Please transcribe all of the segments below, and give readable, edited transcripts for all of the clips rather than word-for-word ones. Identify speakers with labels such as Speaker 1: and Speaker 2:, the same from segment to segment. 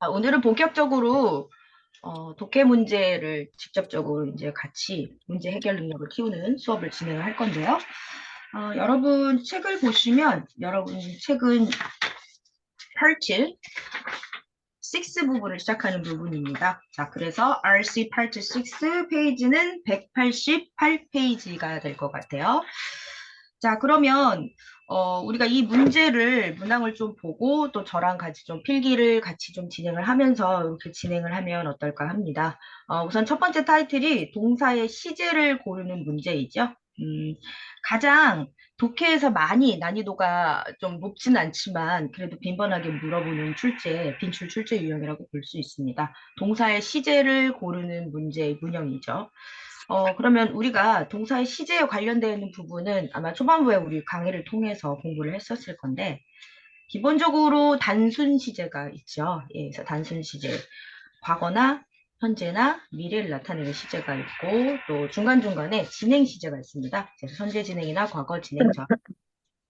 Speaker 1: 오늘은 본격적으로 독해 문제를 직접적으로 이제 같이 문제 해결 능력을 키우는 수업을 진행을 할 건데요. 여러분 책을 보시면 여러분 책은 파트 6 부분을 시작하는 부분입니다. 자, 그래서 RC 파트 6 페이지는 188페이지가 될 것 같아요. 자, 그러면 우리가 이 문제를 문항을 좀 보고 또 저랑 같이 좀 필기를 같이 좀 진행을 하면서 이렇게 진행을 하면 어떨까 합니다. 우선 첫 번째 타이틀이 동사의 시제를 고르는 문제이죠. 가장 독해에서 많이 난이도가 좀 높진 않지만 그래도 빈번하게 물어보는 출제, 빈출 출제 유형이라고 볼 수 있습니다. 동사의 시제를 고르는 문제 문형이죠. 그러면 우리가 동사의 시제에 관련되어 있는 부분은 아마 초반부에 우리 강의를 통해서 공부를 했었을 건데, 기본적으로 단순 시제가 있죠. 예, 그래서 단순 시제, 과거나 현재나 미래를 나타내는 시제가 있고, 또 중간중간에 진행 시제가 있습니다. 그래서 현재 진행이나 과거 진행,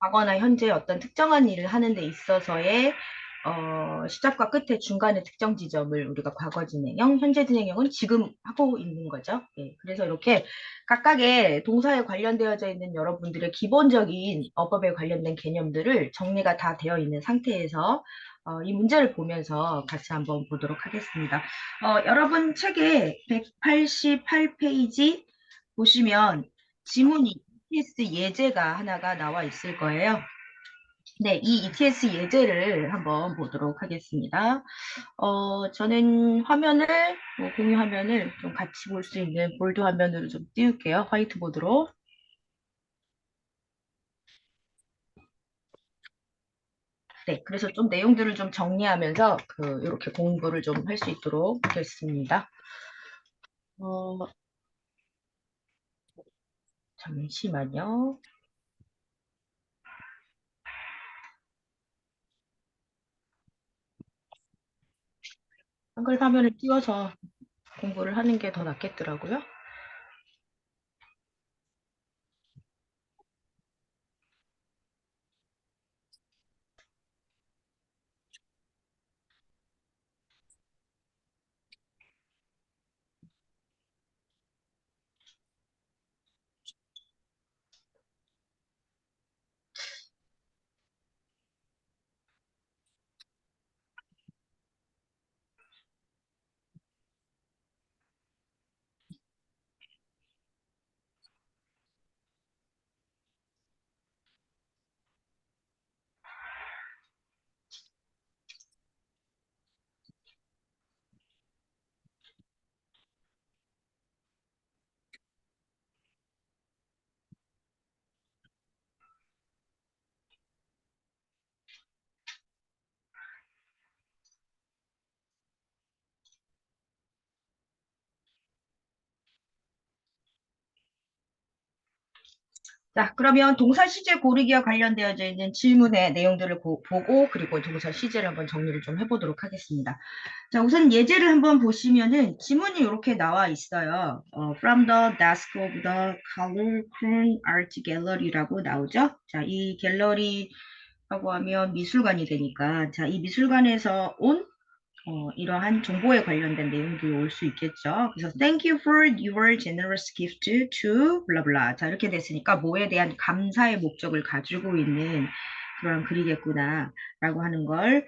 Speaker 1: 과거나 현재 어떤 특정한 일을 하는 데 있어서의 시작과 끝에 중간에 특정 지점을 우리가 과거 진행형, 현재 진행형은 지금 하고 있는 거죠. 예, 그래서 이렇게 각각의 동사에 관련되어져 있는 여러분들의 기본적인 어법에 관련된 개념들을 정리가 다 되어 있는 상태에서 이 문제를 보면서 같이 한번 보도록 하겠습니다. 여러분 책에 188페이지 보시면 지문이 ETS 예제가 하나가 나와 있을 거예요. 네, 이 ETS 예제를 한번 보도록 하겠습니다. 저는 화면을, 공유 화면을 좀 같이 볼 수 있는 볼드 화면으로 좀 띄울게요. 화이트보드로. 네, 그래서 좀 내용들을 좀 정리하면서 이렇게 공부를 좀 할 수 있도록 하겠습니다. 어, 잠시만요. 한글 화면을 띄워서 공부를 하는 게 더 낫겠더라고요. 자, 그러면 동사 시제 고르기와 관련되어져 있는 질문의 내용들을 보고 그리고 동사 시제를 한번 정리를 좀 해보도록 하겠습니다. 자, 우선 예제를 한번 보시면은 지문이 이렇게 나와 있어요. From the desk of the Color Crown Art Gallery라고 나오죠. 자, 이 갤러리라고 하면 미술관이 되니까 자, 이 미술관에서 온 이러한 정보에 관련된 내용들이 올 수 있겠죠. 그래서 Thank you for your generous gift to blah blah. 자, 이렇게 됐으니까 뭐에 대한 감사의 목적을 가지고 있는 그런 글이겠구나 라고 하는 걸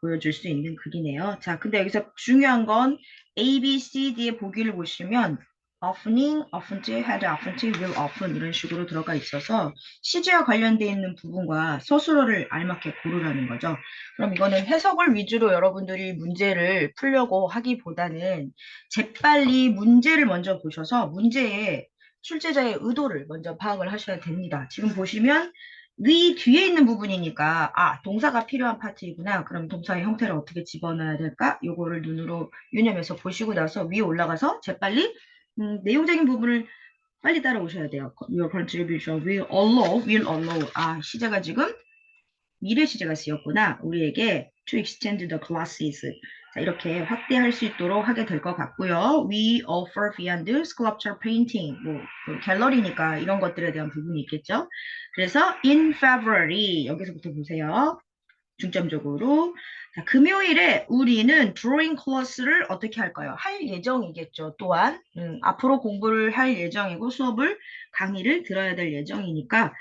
Speaker 1: 보여줄 수 있는 글이네요. 자, 근데 여기서 중요한 건 A, B, C, D의 보기를 보시면 oftening, often, had, often, will, often 이런 식으로 들어가 있어서 시제와 관련되어 있는 부분과 서술어를 알맞게 고르라는 거죠. 그럼 이거는 해석을 위주로 여러분들이 문제를 풀려고 하기보다는 재빨리 문제를 먼저 보셔서 문제의 출제자의 의도를 먼저 파악을 하셔야 됩니다. 지금 보시면 위 뒤에 있는 부분이니까 동사가 필요한 파트이구나. 그럼 동사의 형태를 어떻게 집어넣어야 될까? 요거를 눈으로 유념해서 보시고 나서 위에 올라가서 재빨리 내용적인 부분을 빨리 따라오셔야 돼요. Your contribution will allow. 시제가 지금 미래 시제가 쓰였구나. 우리에게 to extend the classes. 자, 이렇게 확대할 수 있도록 하게 될 것 같고요. We offer beyond sculpture painting. 그 갤러리니까 이런 것들에 대한 부분이 있겠죠. 그래서 in February 여기서부터 보세요. 중점적으로. 자, 금요일에 우리는 드로잉 클래스를 어떻게 할까요? 할 예정이겠죠. 또한 앞으로 공부를 할 예정이고 수업을 강의를 들어야 될 예정이니까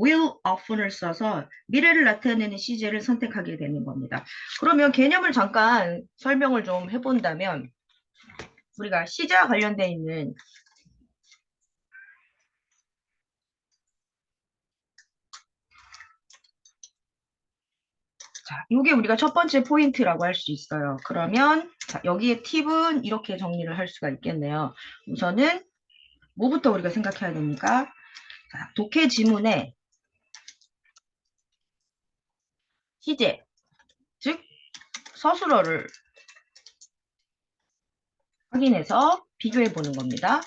Speaker 1: will often을 써서 미래를 나타내는 시제를 선택하게 되는 겁니다. 그러면 개념을 잠깐 설명을 좀 해본다면 우리가 시제와 관련되어 있는 자, 이게 우리가 첫 번째 포인트라고 할 수 있어요. 그러면 자, 여기에 팁은 이렇게 정리를 할 수가 있겠네요. 우선은 뭐부터 우리가 생각해야 됩니까? 자, 독해 지문의 시제, 즉 서술어를 확인해서 비교해 보는 겁니다.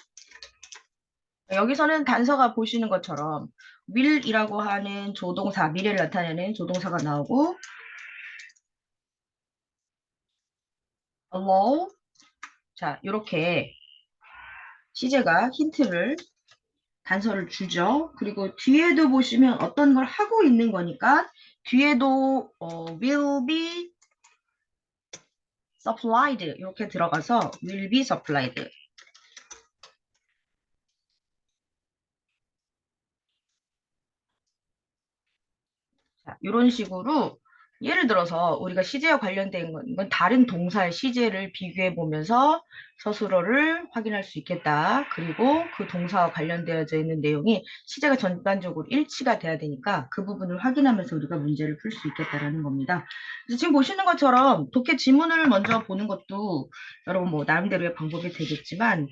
Speaker 1: 여기서는 단서가 보시는 것처럼 will이라고 하는 조동사, 미래를 나타내는 조동사가 나오고 allow, 자, 이렇게 시제가 힌트를 단서를 주죠. 그리고 뒤에도 보시면 어떤 걸 하고 있는 거니까 뒤에도 will be supplied 이렇게 들어가서 will be supplied. 자, 이런 식으로 예를 들어서 우리가 시제와 관련된 건 이건 다른 동사의 시제를 비교해 보면서 서술어를 확인할 수 있겠다. 그리고 그 동사와 관련되어져 있는 내용이 시제가 전반적으로 일치가 돼야 되니까 그 부분을 확인하면서 우리가 문제를 풀 수 있겠다라는 겁니다. 그래서 지금 보시는 것처럼 독해 지문을 먼저 보는 것도 여러분 뭐 나름대로의 방법이 되겠지만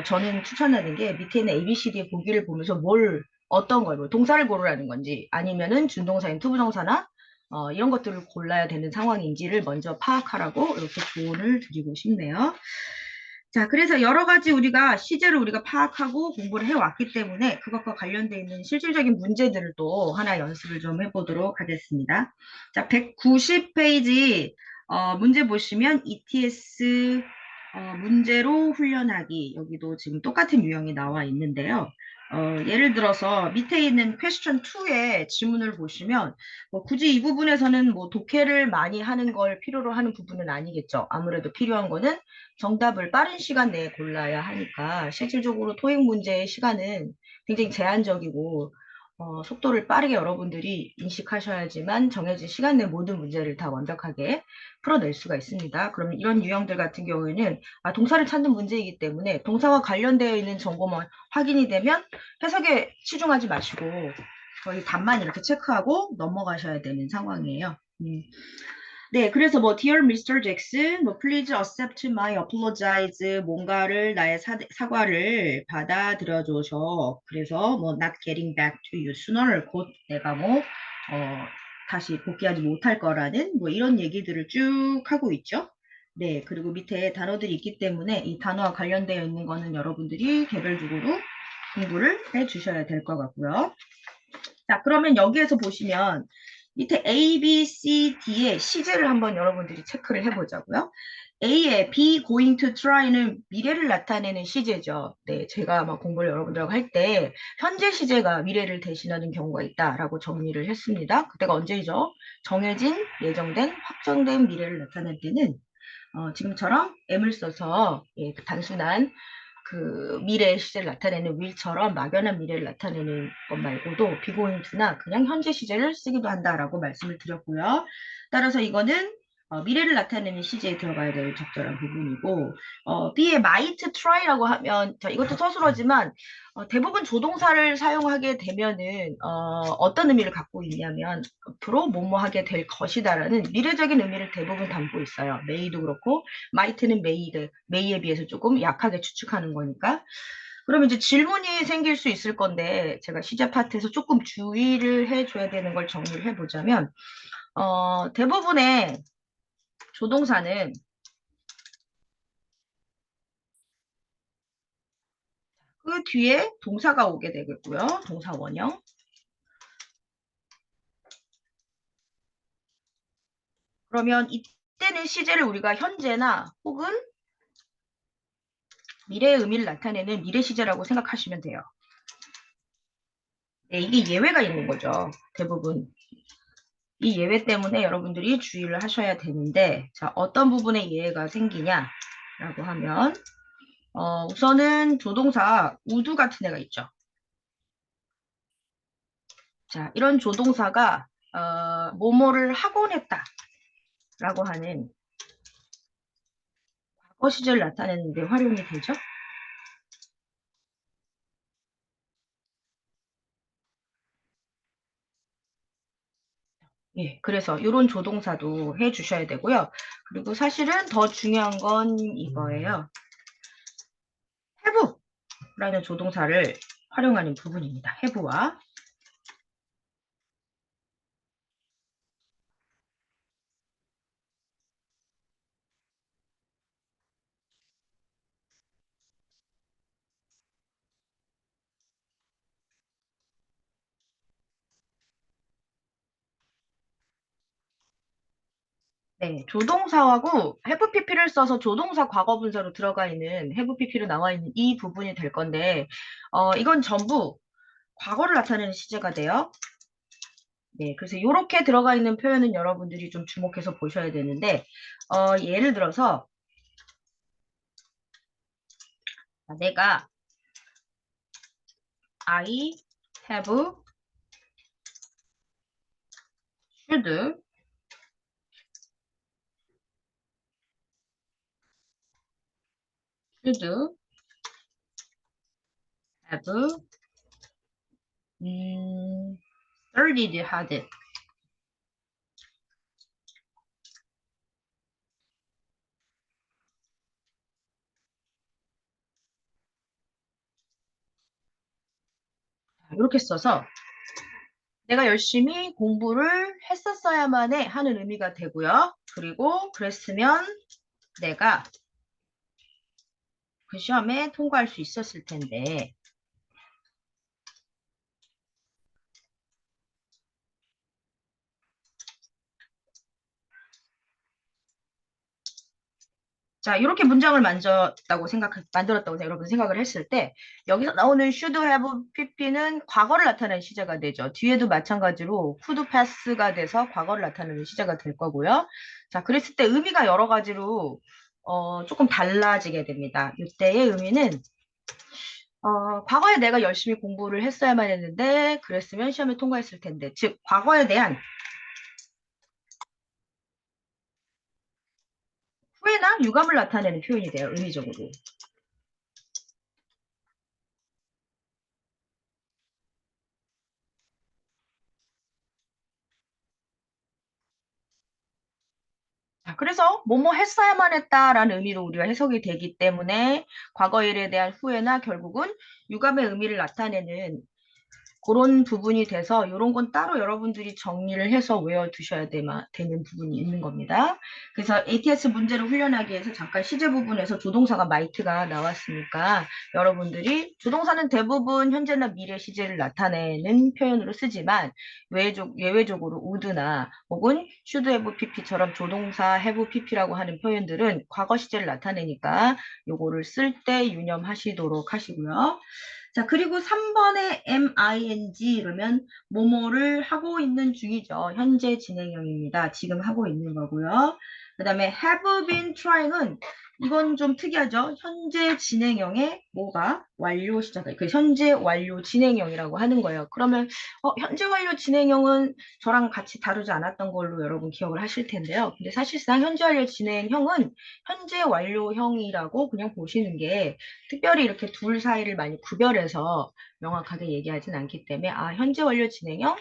Speaker 1: 저는 추천하는 게 밑에 있는 ABCD 보기를 보면서 어떤 걸, 뭐 동사를 고르라는 건지 아니면은 준동사인 투부정사나 이런 것들을 골라야 되는 상황인지를 먼저 파악하라고 이렇게 조언을 드리고 싶네요. 자, 그래서 여러 가지 우리가 시제를 우리가 파악하고 공부를 해왔기 때문에 그것과 관련되어 있는 실질적인 문제들을 또 하나 연습을 좀 해보도록 하겠습니다. 자, 190페이지 문제 보시면 ETS 문제로 훈련하기 여기도 지금 똑같은 유형이 나와 있는데요. 예를 들어서 밑에 있는 퀘스천 2의 지문을 보시면 뭐 굳이 이 부분에서는 뭐 독해를 많이 하는 걸 필요로 하는 부분은 아니겠죠. 아무래도 필요한 거는 정답을 빠른 시간 내에 골라야 하니까 실질적으로 토익 문제의 시간은 굉장히 제한적이고 속도를 빠르게 여러분들이 인식하셔야지만 정해진 시간 내 모든 문제를 다 완벽하게 풀어낼 수가 있습니다. 그러면 이런 유형들 같은 경우에는 동사를 찾는 문제이기 때문에 동사와 관련되어 있는 정보만 확인이 되면 해석에 치중하지 마시고 거의 답만 이렇게 체크하고 넘어가셔야 되는 상황이에요. 네, 그래서 뭐 Dear Mr. Jackson, 뭐 Please accept my apologize, 뭔가를 나의 사과를 받아들여 줘서 그래서 뭐 Not getting back to you sooner, 곧 내가 뭐 다시 복귀하지 못할 거라는 뭐 이런 얘기들을 쭉 하고 있죠. 네, 그리고 밑에 단어들이 있기 때문에 이 단어와 관련되어 있는 거는 여러분들이 개별적으로 공부를 해 주셔야 될 것 같고요. 자, 그러면 여기에서 보시면 밑에 A, B, C, D의 시제를 한번 여러분들이 체크를 해보자고요. A의 be going to try는 미래를 나타내는 시제죠. 네, 제가 아마 공부를 여러분들하고 할 때 현재 시제가 미래를 대신하는 경우가 있다라고 정리를 했습니다. 그때가 언제죠? 정해진, 예정된, 확정된 미래를 나타낼 때는 지금처럼 M을 써서 그 단순한 그 미래의 시제를 나타내는 will처럼 막연한 미래를 나타내는 것 말고도 비고잉투나 그냥 현재 시제를 쓰기도 한다라고 말씀을 드렸고요. 따라서 이거는 미래를 나타내는 시제에 들어가야 될 적절한 부분이고 B의 might try라고 하면 자, 이것도 서술어지만 대부분 조동사를 사용하게 되면은 어떤 의미를 갖고 있냐면 앞으로 뭐뭐 하게 될 것이다라는 미래적인 의미를 대부분 담고 있어요. may도 그렇고 might는 may에 비해서 조금 약하게 추측하는 거니까. 그러면 이제 질문이 생길 수 있을 건데 제가 시제 파트에서 조금 주의를 해줘야 되는 걸 정리를 해보자면 대부분의 조동사는 그 뒤에 동사가 오게 되겠고요. 동사 원형. 그러면 이때는 시제를 우리가 현재나 혹은 미래의 의미를 나타내는 미래 시제라고 생각하시면 돼요. 네, 이게 예외가 있는 거죠. 대부분. 이 예외 때문에 여러분들이 주의를 하셔야 되는데, 자, 어떤 부분에 예외가 생기냐라고 하면, 우선은 조동사 우두 같은 애가 있죠. 자, 이런 조동사가 뭐뭐를 하곤 했다라고 하는 과거 시제를 나타내는 데 활용이 되죠. 예, 그래서 이런 조동사도 해 주셔야 되고요. 그리고 사실은 더 중요한 건 이거예요. have라는 조동사를 활용하는 부분입니다. have와. 네, 조동사하고 have pp를 써서 조동사 과거 분사로 들어가 있는 have pp로 나와 있는 이 부분이 될 건데, 이건 전부 과거를 나타내는 시제가 돼요. 네, 그래서 이렇게 들어가 있는 표현은 여러분들이 좀 주목해서 보셔야 되는데, 예를 들어서 내가 I have, should, should have, studied hard. 이렇게 써서 내가 열심히 공부를 했었어야만 해 하는 의미가 되고요. 그리고 그랬으면 내가 그 시험에 통과할 수 있었을 텐데, 자, 이렇게 문장을 만들었다고 여러분 생각을 했을 때, 여기서 나오는 should have pp는 과거를 나타내는 시제가 되죠. 뒤에도 마찬가지로 could pass가 돼서 과거를 나타내는 시제가 될 거고요. 자, 그랬을 때 의미가 여러 가지로 조금 달라지게 됩니다. 이때의 의미는 과거에 내가 열심히 공부를 했어야만 했는데, 그랬으면 시험에 통과했을 텐데, 즉, 과거에 대한 후회나 유감을 나타내는 표현이 돼요, 의미적으로. 자, 그래서 뭐뭐 했어야만 했다라는 의미로 우리가 해석이 되기 때문에 과거 일에 대한 후회나 결국은 유감의 의미를 나타내는 그런 부분이 돼서 이런 건 따로 여러분들이 정리를 해서 외워두셔야 되는 부분이 있는 겁니다. 그래서 ATS 문제를 훈련하기 위해서 잠깐 시제 부분에서 조동사가 might가 나왔으니까 여러분들이 조동사는 대부분 현재나 미래 시제를 나타내는 표현으로 쓰지만 예외적으로 would나 혹은 should have pp처럼 조동사 have pp라고 하는 표현들은 과거 시제를 나타내니까 요거를 쓸 때 유념하시도록 하시고요. 자, 그리고 3번에 MING 이러면 뭐뭐를 하고 있는 중이죠. 현재 진행형입니다. 지금 하고 있는 거고요. 그 다음에 have been trying은 이건 좀 특이하죠. 현재 진행형의 뭐가 완료 시작, 그 현재 완료 진행형이라고 하는 거예요. 그러면 현재 완료 진행형은 저랑 같이 다루지 않았던 걸로 여러분 기억을 하실 텐데요. 근데 사실상 현재 완료 진행형은 현재 완료형이라고 그냥 보시는 게 특별히 이렇게 둘 사이를 많이 구별해서 명확하게 얘기하진 않기 때문에 현재 완료 진행형,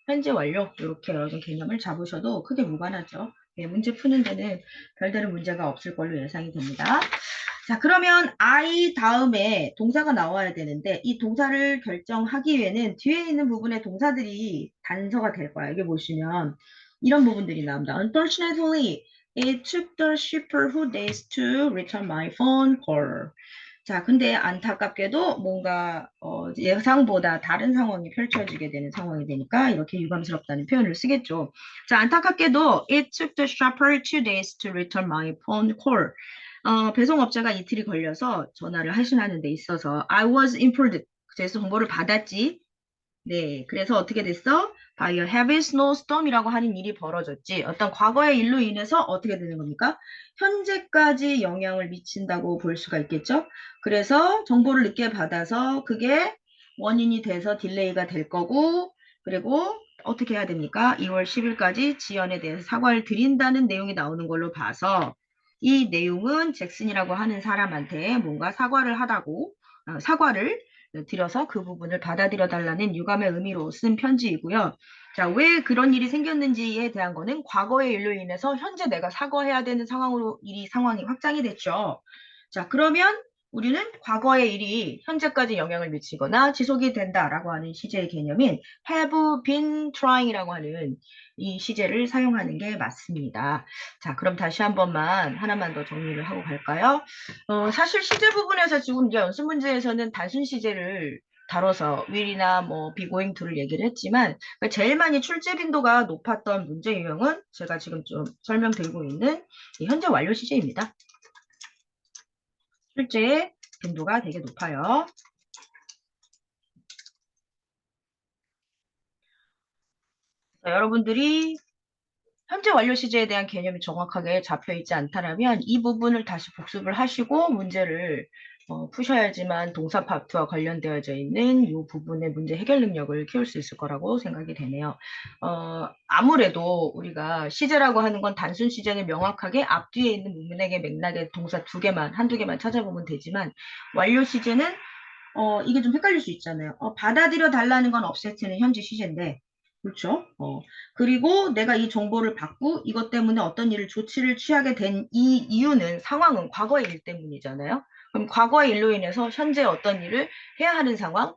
Speaker 1: 현재 완료 이렇게 여러분 개념을 잡으셔도 크게 무관하죠. 네, 문제 푸는 데는 별다른 문제가 없을 걸로 예상이 됩니다. 자, 그러면 I 다음에 동사가 나와야 되는데 이 동사를 결정하기 위해는 뒤에 있는 부분의 동사들이 단서가 될 거야. 여기 보시면 이런 부분들이 나옵니다. Unfortunately, it took the shipper who days to return my phone call. 자, 근데 안타깝게도 뭔가 예상보다 다른 상황이 펼쳐지게 되는 상황이 되니까 이렇게 유감스럽다는 표현을 쓰겠죠. 자, 안타깝게도 it took the shopper 2 days to return my phone call. 배송업자가 이틀이 걸려서 전화를 하신하는 데 있어서 I was informed. 그래서 정보를 받았지. 네, 그래서 어떻게 됐어? By a heavy snowstorm이라고 하는 일이 벌어졌지. 어떤 과거의 일로 인해서 어떻게 되는 겁니까? 현재까지 영향을 미친다고 볼 수가 있겠죠? 그래서 정보를 늦게 받아서 그게 원인이 돼서 딜레이가 될 거고, 그리고 어떻게 해야 됩니까? 2월 10일까지 지연에 대해서 사과를 드린다는 내용이 나오는 걸로 봐서 이 내용은 잭슨이라고 하는 사람한테 뭔가 사과를 하다고, 사과를 드려서 그 부분을 받아들여 달라는 유감의 의미로 쓴 편지이고요. 자, 왜 그런 일이 생겼는지에 대한 거는 과거의 일로 인해서 현재 내가 사과해야 되는 상황으로 상황이 확장이 됐죠. 자, 그러면 우리는 과거의 일이 현재까지 영향을 미치거나 지속이 된다라고 하는 시제의 개념인 have been trying이라고 하는 이 시제를 사용하는 게 맞습니다. 자, 그럼 다시 한 번만 하나만 더 정리를 하고 갈까요? 사실 시제 부분에서 지금 이제 연습 문제에서는 단순 시제를 다뤄서 will이나 뭐 be going to를 얘기를 했지만 제일 많이 출제 빈도가 높았던 문제 유형은 제가 지금 좀 설명드리고 있는 이 현재 완료 시제입니다. 출제 빈도가 되게 높아요. 자, 여러분들이 현재 완료 시제에 대한 개념이 정확하게 잡혀 있지 않다면 이 부분을 다시 복습을 하시고 문제를 푸셔야지만 동사 파트와 관련되어져 있는 이 부분의 문제 해결 능력을 키울 수 있을 거라고 생각이 되네요. 아무래도 우리가 시제라고 하는 건 단순 시제는 명확하게 앞뒤에 있는 문맥의 맥락의 동사 한두 개만 찾아보면 되지만 완료 시제는 이게 좀 헷갈릴 수 있잖아요. 받아들여 달라는 건 업세트는 현재 시제인데, 그렇죠? 그리고 내가 이 정보를 받고 이것 때문에 어떤 일을 조치를 취하게 된 이 이유는 상황은 과거의 일 때문이잖아요. 그럼 과거의 일로 인해서 현재 어떤 일을 해야 하는 상황,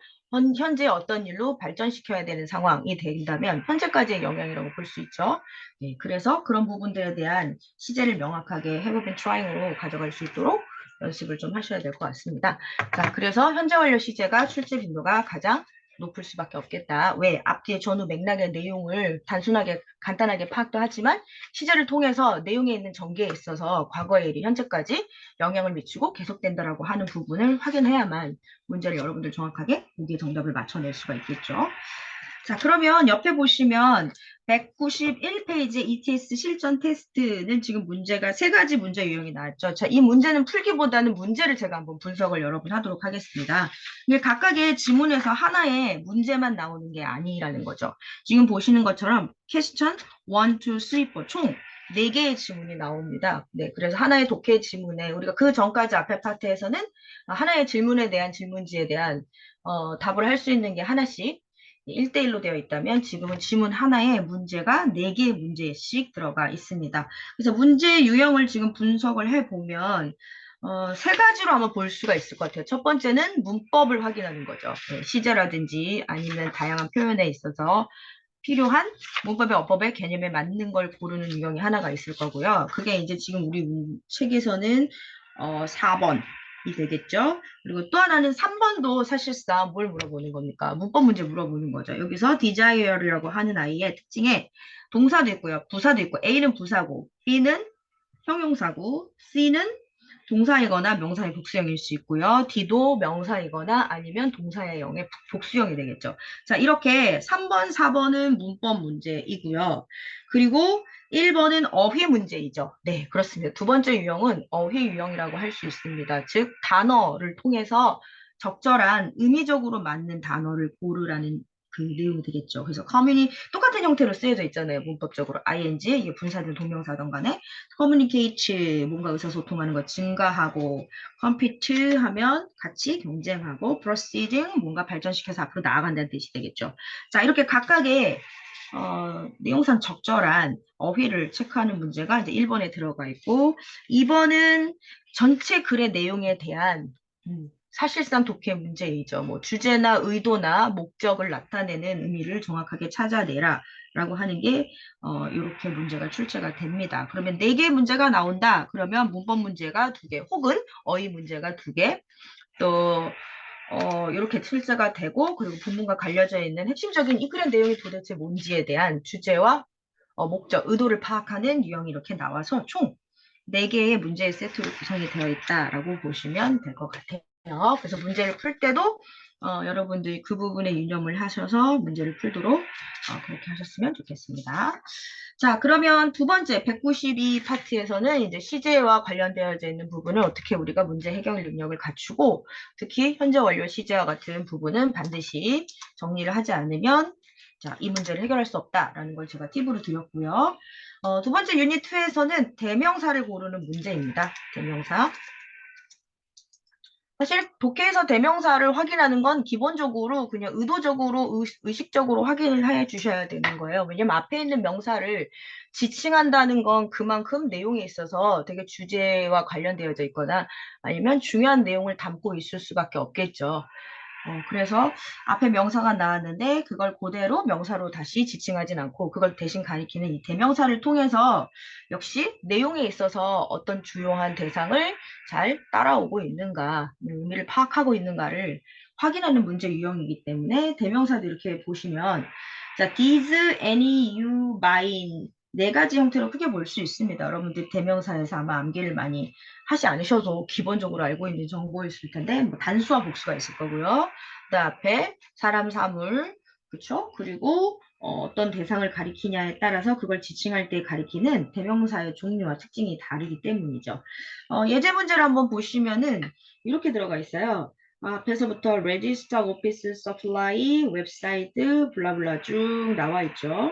Speaker 1: 현재 어떤 일로 발전시켜야 되는 상황이 된다면 현재까지의 영향이라고 볼 수 있죠. 네, 그래서 그런 부분들에 대한 시제를 명확하게 have been trying으로 가져갈 수 있도록 연습을 좀 하셔야 될 것 같습니다. 자, 그래서 현재 완료 시제가 출제 빈도가 가장 높을 수밖에 없겠다. 왜? 앞뒤의 전후 맥락의 내용을 단순하게 간단하게 파악도 하지만 시제를 통해서 내용에 있는 전개에 있어서 과거의 일이 현재까지 영향을 미치고 계속된다라고 하는 부분을 확인해야만 문제를 여러분들 정확하게 보기에 정답을 맞춰낼 수가 있겠죠. 자, 그러면 옆에 보시면 191페이지 ETS 실전 테스트는 지금 문제가 세 가지 문제 유형이 나왔죠. 자, 이 문제는 풀기보다는 문제를 제가 한번 분석을 여러분 하도록 하겠습니다. 이게 각각의 지문에서 하나의 문제만 나오는 게 아니라는 거죠. 지금 보시는 것처럼 퀘스천 1, 2, 3, 4 총 4개의 지문이 나옵니다. 네, 그래서 하나의 독해 지문에 우리가 그 전까지 앞에 파트에서는 하나의 질문에 대한 질문지에 대한 답을 할 수 있는 게 하나씩 1대1로 되어 있다면 지금은 지문 하나에 문제가 4개의 문제씩 들어가 있습니다. 그래서 문제 유형을 지금 분석을 해보면 세 가지로 아마 볼 수가 있을 것 같아요. 첫 번째는 문법을 확인하는 거죠. 네, 시제라든지 아니면 다양한 표현에 있어서 필요한 문법의 어법의 개념에 맞는 걸 고르는 유형이 하나가 있을 거고요. 그게 이제 지금 우리 책에서는 4번이 되겠죠. 그리고 또 하나는 3번도 사실상 뭘 물어보는 겁니까? 문법 문제 물어보는 거죠. 여기서 desire이라고 하는 아이의 특징에 동사도 있고요. 부사도 있고 A는 부사고 B는 형용사고 C는 동사이거나 명사의 복수형일 수 있고요. D도 명사이거나 아니면 동사의 영의 복수형이 되겠죠. 자, 이렇게 3번, 4번은 문법 문제이고요. 그리고 1번은 어휘 문제이죠. 네, 그렇습니다. 두 번째 유형은 어휘 유형이라고 할 수 있습니다. 즉, 단어를 통해서 적절한 의미적으로 맞는 단어를 고르라는 그 내용이 되겠죠. 그래서 커뮤니 똑같은 형태로 쓰여져 있잖아요. 문법적으로 ing 이게 분사든 동명사든 간에 communicate 뭔가 의사소통하는 거 증가하고 compete 하면 같이 경쟁하고 proceeding 뭔가 발전시켜서 앞으로 나아간다는 뜻이 되겠죠. 자, 이렇게 각각의 내용상 적절한 어휘를 체크하는 문제가 이제 1번에 들어가 있고 2번은 전체 글의 내용에 대한 사실상 독해 문제이죠. 뭐 주제나 의도나 목적을 나타내는 의미를 정확하게 찾아내라 라고 하는 게 이렇게 문제가 출제가 됩니다. 그러면 4개의 문제가 나온다. 그러면 문법 문제가 2개 혹은 어휘 문제가 2개 또 이렇게 출제가 되고 그리고 본문과 관련져 있는 핵심적인 이 글의 내용이 도대체 뭔지에 대한 주제와 목적, 의도를 파악하는 유형이 이렇게 나와서 총 4개의 문제의 세트로 구성이 되어 있다라고 보시면 될 것 같아요. 그래서 문제를 풀 때도 여러분들이 그 부분에 유념을 하셔서 문제를 풀도록 그렇게 하셨으면 좋겠습니다. 자, 그러면 두 번째 192 파트에서는 이제 시제와 관련되어져 있는 부분을 어떻게 우리가 문제 해결 능력을 갖추고 특히 현재 완료 시제와 같은 부분은 반드시 정리를 하지 않으면 자, 이 문제를 해결할 수 없다라는 걸 제가 팁으로 드렸고요. 두 번째 유닛 2에서는 대명사를 고르는 문제입니다. 대명사. 사실 독해에서 대명사를 확인하는 건 기본적으로 그냥 의도적으로 의식적으로 확인을 해 주셔야 되는 거예요. 왜냐면 앞에 있는 명사를 지칭한다는 건 그만큼 내용에 있어서 되게 주제와 관련되어져 있거나 아니면 중요한 내용을 담고 있을 수밖에 없겠죠. 그래서 앞에 명사가 나왔는데 그걸 그대로 명사로 다시 지칭하진 않고 그걸 대신 가리키는 이 대명사를 통해서 역시 내용에 있어서 어떤 주요한 대상을 잘 따라오고 있는가, 의미를 파악하고 있는가를 확인하는 문제 유형이기 때문에 대명사도 이렇게 보시면 자, these, any, you, mine 네 가지 형태로 크게 볼 수 있습니다. 여러분들 대명사에서 아마 암기를 많이 하지 않으셔도 기본적으로 알고 있는 정보였을 텐데 뭐 단수와 복수가 있을 거고요. 그 앞에 사람, 사물, 그렇죠? 그리고 어떤 대상을 가리키냐에 따라서 그걸 지칭할 때 가리키는 대명사의 종류와 특징이 다르기 때문이죠. 예제 문제를 한번 보시면은 이렇게 들어가 있어요. 앞에서부터 register, office, supply, 웹사이트, 블라블라 쭉 나와 있죠.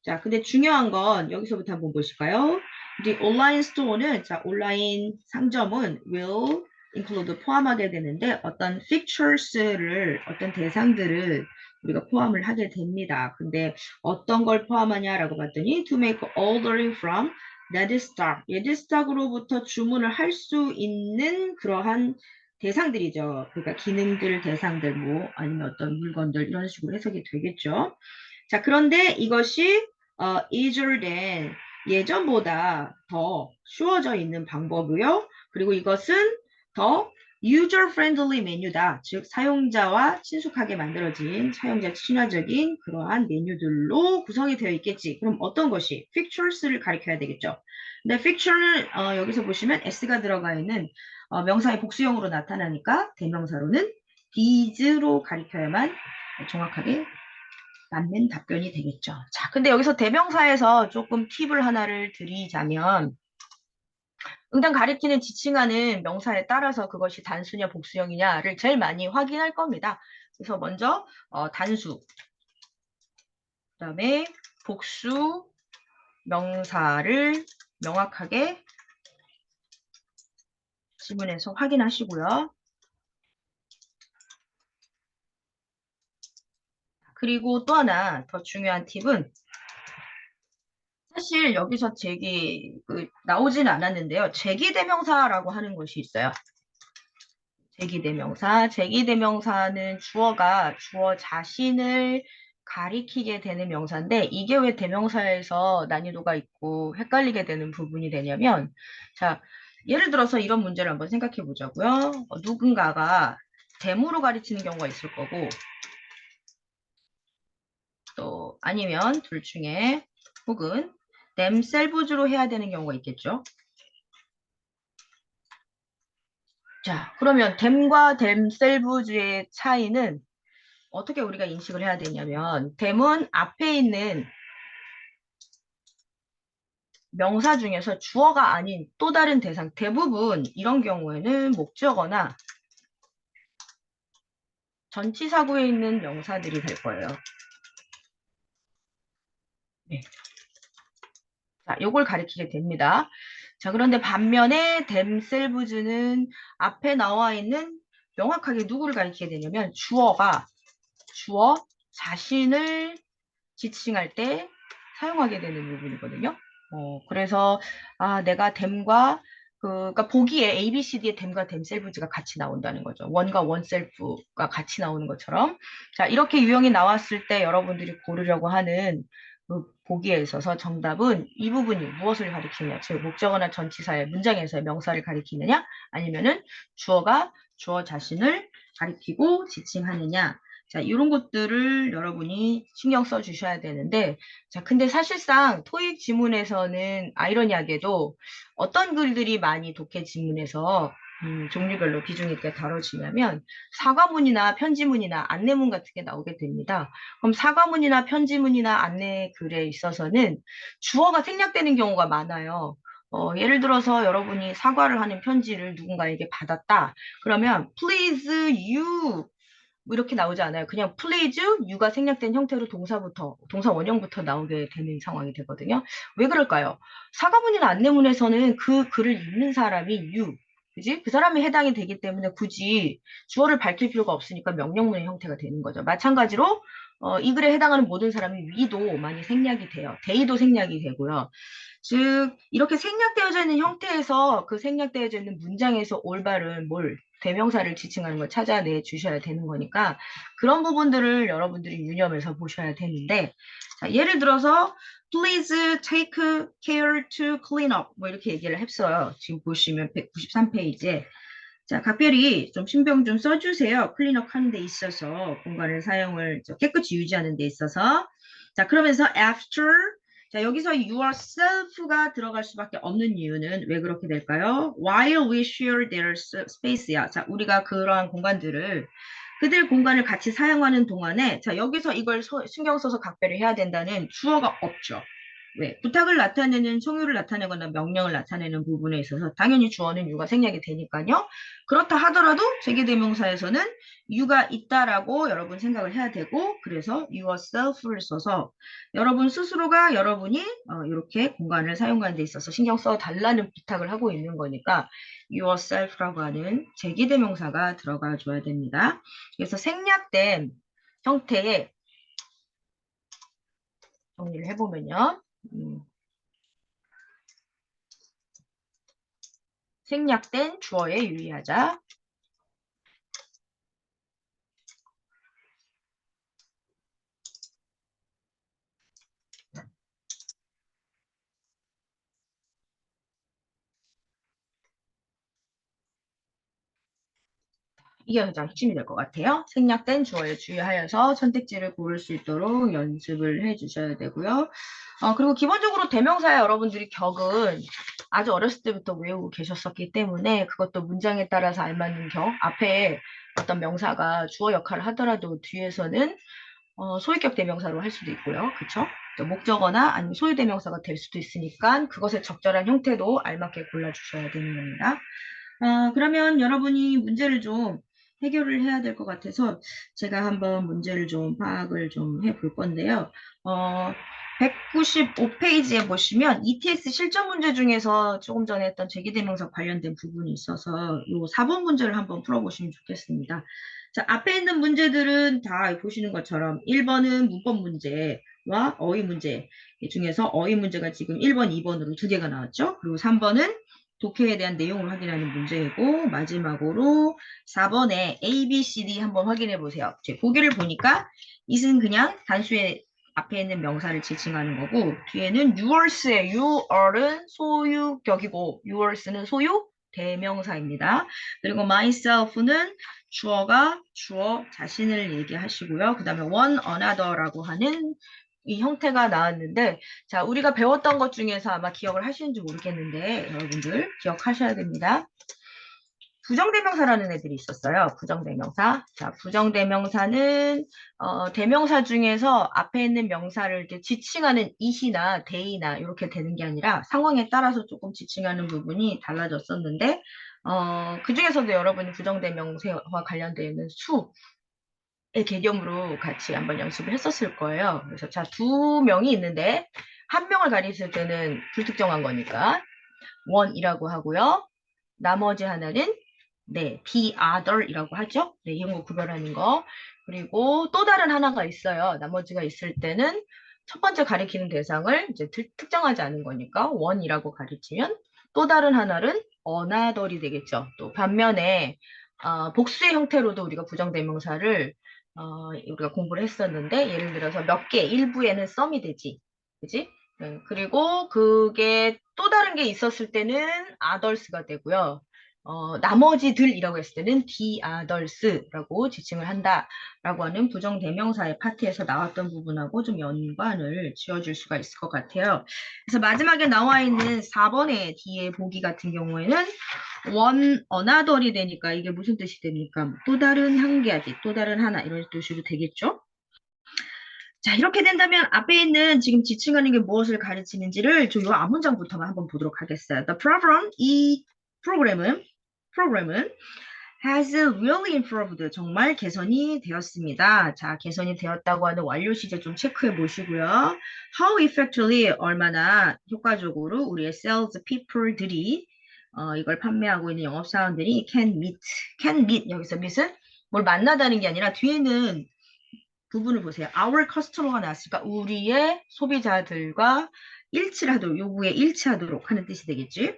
Speaker 1: 자, 근데 중요한 건 여기서부터 한번 보실까요? 이제 온라인 스토어는 자, 온라인 상점은 will include 포함하게 되는데 어떤 features를 어떤 대상들을 우리가 포함을 하게 됩니다. 근데 어떤 걸 포함하냐라고 봤더니 to make ordering from 레드스탁, 레드스탁으로부터 주문을 할 수 있는 그러한 대상들이죠. 그러니까 기능들, 대상들, 뭐 아니면 어떤 물건들 이런 식으로 해석이 되겠죠. 자, 그런데 이것이 easier than 예전보다 더 쉬워져 있는 방법이고요. 그리고 이것은 더 user-friendly 메뉴다. 즉 사용자와 친숙하게 만들어진 사용자 친화적인 그러한 메뉴들로 구성이 되어 있겠지. 그럼 어떤 것이? features를 가리켜야 되겠죠. 근데 feature는 여기서 보시면 s가 들어가 있는 명사의 복수형으로 나타나니까 대명사로는 these로 가리켜야만 정확하게 맞는 답변이 되겠죠. 자, 근데 여기서 대명사에서 조금 팁을 하나를 드리자면 응당 가리키는 지칭하는 명사에 따라서 그것이 단수냐 복수형이냐를 제일 많이 확인할 겁니다. 그래서 먼저 단수, 그다음에 복수 명사를 명확하게 지문에서 확인하시고요. 그리고 또 하나 더 중요한 팁은 사실 여기서 나오진 않았는데요. 제기대명사라고 하는 것이 있어요. 제기대명사. 제기대명사는 주어가 주어 자신을 가리키게 되는 명사인데 이게 왜 대명사에서 난이도가 있고 헷갈리게 되는 부분이 되냐면 자, 예를 들어서 이런 문제를 한번 생각해 보자고요. 누군가가 댐으로 가리키는 경우가 있을 거고 또 아니면 둘 중에 혹은 themselves로 해야 되는 경우가 있겠죠. 자, 그러면 them과 themselves의 차이는 어떻게 우리가 인식을 해야 되냐면 them은 앞에 있는 명사 중에서 주어가 아닌 또 다른 대상 대부분 이런 경우에는 목적어나 전치사구에 있는 명사들이 될 거예요. 네. 자, 요걸 가리키게 됩니다. 자, 그런데 반면에 themselves는 앞에 나와 있는 명확하게 누구를 가리키게 되냐면 주어 자신을 지칭할 때 사용하게 되는 부분이거든요. 그래서 내가 them과 그러니까 보기에 A, B, C, D의 them과 themselves가 같이 나온다는 거죠. one과 oneself가 같이 나오는 것처럼. 자, 이렇게 유형이 나왔을 때 여러분들이 고르려고 하는 그 보기에 있어서 정답은 이 부분이 무엇을 가리키느냐, 즉 목적어나 전치사의 문장에서의 명사를 가리키느냐, 아니면은 주어가 주어 자신을 가리키고 지칭하느냐. 자, 이런 것들을 여러분이 신경 써 주셔야 되는데, 자, 근데 사실상 토익 지문에서는 아이러니하게도 어떤 글들이 많이 독해 지문에서 종류별로 비중 있게 다뤄지냐면 사과문이나 편지문이나 안내문 같은 게 나오게 됩니다. 그럼 사과문이나 편지문이나 안내 글에 있어서는 주어가 생략되는 경우가 많아요. 예를 들어서 여러분이 사과를 하는 편지를 누군가에게 받았다. 그러면 please you 뭐 이렇게 나오지 않아요. 그냥 please you가 생략된 형태로 동사 원형부터 나오게 되는 상황이 되거든요. 왜 그럴까요? 사과문이나 안내문에서는 그 글을 읽는 사람이 you, 그지? 그 사람이 해당이 되기 때문에 굳이 주어를 밝힐 필요가 없으니까 명령문의 형태가 되는 거죠. 마찬가지로 이 글에 해당하는 모든 사람이 we도 많이 생략이 돼요. they도 생략이 되고요. 즉 이렇게 생략되어져 있는 형태에서 그 생략되어져 있는 문장에서 올바른 대명사를 지칭하는 걸 찾아내 주셔야 되는 거니까 그런 부분들을 여러분들이 유념해서 보셔야 되는데 자, 예를 들어서 please take care to clean up 뭐 이렇게 얘기를 했어요. 지금 보시면 193페이지에 자, 각별히 좀 신경 좀 써주세요. 클린업 하는 데 있어서 공간을 사용을 깨끗이 유지하는 데 있어서 자, 그러면서 after 자, 여기서 yourself가 들어갈 수밖에 없는 이유는 왜 그렇게 될까요? While we share their space야. 자, 우리가 그러한 공간들을 그들 공간을 같이 사용하는 동안에 자, 여기서 이걸 신경 써서 각별히 해야 된다는 주어가 없죠. 왜? 부탁을 나타내는 성유를 나타내거나 명령을 나타내는 부분에 있어서 당연히 주어는 유가 생략이 되니까요. 그렇다 하더라도 제기대명사에서는 유가 있다라고 여러분 생각을 해야 되고 그래서 yourself를 써서 여러분 스스로가 여러분이 이렇게 공간을 사용하는 데 있어서 신경 써 달라는 부탁을 하고 있는 거니까 yourself라고 하는 제기대명사가 들어가 줘야 됩니다. 그래서 생략된 형태의 정리를 해보면요. 생략된 주어에 유의하자. 이게 가장 핵심이 될 것 같아요. 생략된 주어에 주의하여서 선택지를 고를 수 있도록 연습을 해주셔야 되고요. 그리고 기본적으로 대명사에 여러분들이 격은 아주 어렸을 때부터 외우고 계셨었기 때문에 그것도 문장에 따라서 알맞는 격, 앞에 어떤 명사가 주어 역할을 하더라도 뒤에서는 소유격 대명사로 할 수도 있고요. 그쵸? 목적어나 아니면 소유 대명사가 될 수도 있으니까 그것의 적절한 형태도 알맞게 골라주셔야 되는 겁니다. 그러면 여러분이 문제를 좀 해결을 해야 될 것 같아서 제가 한번 문제를 좀 파악을 좀 해볼 건데요. 195페이지에 보시면 ETS 실전 문제 중에서 조금 전에 했던 제기대명사 관련된 부분이 있어서 요 4번 문제를 한번 풀어보시면 좋겠습니다. 자, 앞에 있는 문제들은 다 보시는 것처럼 1번은 문법 문제와 어휘 문제 중에서 어휘 문제가 지금 1번, 2번으로 두 개가 나왔죠. 그리고 3번은 독해에 대한 내용을 확인하는 문제이고 마지막으로 4번에 A, B, C, D 한번 확인해 보세요. 제 보기를 보니까 이는 그냥 단수의 앞에 있는 명사를 지칭하는 거고 뒤에는 your's의 you're은 소유격이고 yours는 소유 대명사입니다. 그리고 myself는 주어가 주어 자신을 얘기하시고요. 그 다음에 one another라고 하는 이 형태가 나왔는데 자 우리가 배웠던 것 중에서 아마 기억을 하시는지 모르겠는데 여러분들 기억하셔야 됩니다. 부정대명사라는 애들이 있었어요. 부정대명사. 자, 부정대명사는 대명사 중에서 앞에 있는 명사를 이렇게 지칭하는 it이나 they나 이렇게 되는 게 아니라 상황에 따라서 조금 지칭하는 부분이 달라졌었는데 그 중에서도 여러분이 부정대명사와 관련되어 있는 수의 개념으로 같이 한번 연습을 했었을 거예요. 그래서 자, 두 명이 있는데 한 명을 가리킬 때는 불특정한 거니까 one이라고 하고요. 나머지 하나는 네, the other이라고 하죠. 네, 이런 거 구별하는 거. 그리고 또 다른 하나가 있어요. 나머지가 있을 때는 첫 번째 가리키는 대상을 이제 특정하지 않은 거니까 one이라고 가리키면 또 다른 하나는 another이 되겠죠. 또 반면에 복수의 형태로도 우리가 부정대명사를 우리가 공부를 했었는데 예를 들어서 몇 개, 일부에는 some이 되지. 그지? 네, 그리고 그게 또 다른 게 있었을 때는 others가 되고요. 나머지들이라고 했을 때는 the others라고 지칭을 한다라고 하는 부정대명사의 파트에서 나왔던 부분하고 좀 연관을 지어줄 수가 있을 것 같아요. 그래서 마지막에 나와 있는 4번의 뒤에 보기 같은 경우에는 one another이 되니까 이게 무슨 뜻이 됩니까? 또 다른 한 가지, 또 다른 하나 이런 뜻으로 되겠죠? 자, 이렇게 된다면 앞에 있는 지금 지칭하는 게 무엇을 가르치는지를 저 요 앞문장부터만 한번 보도록 하겠어요. The problem, 이 프로그램은 has really improved. 정말 개선이 되었습니다. 자, 개선이 되었다고 하는 완료 시제 좀 체크해 보시고요. How effectively, 얼마나 효과적으로 우리의 sales people들이 이걸 판매하고 있는 영업사원들이 can meet, 여기서 meet은 뭘 만나다는 게 아니라 뒤에는 부분을 보세요. Our customer가 나왔으니까 우리의 소비자들과 요구에 일치하도록 하는 뜻이 되겠지.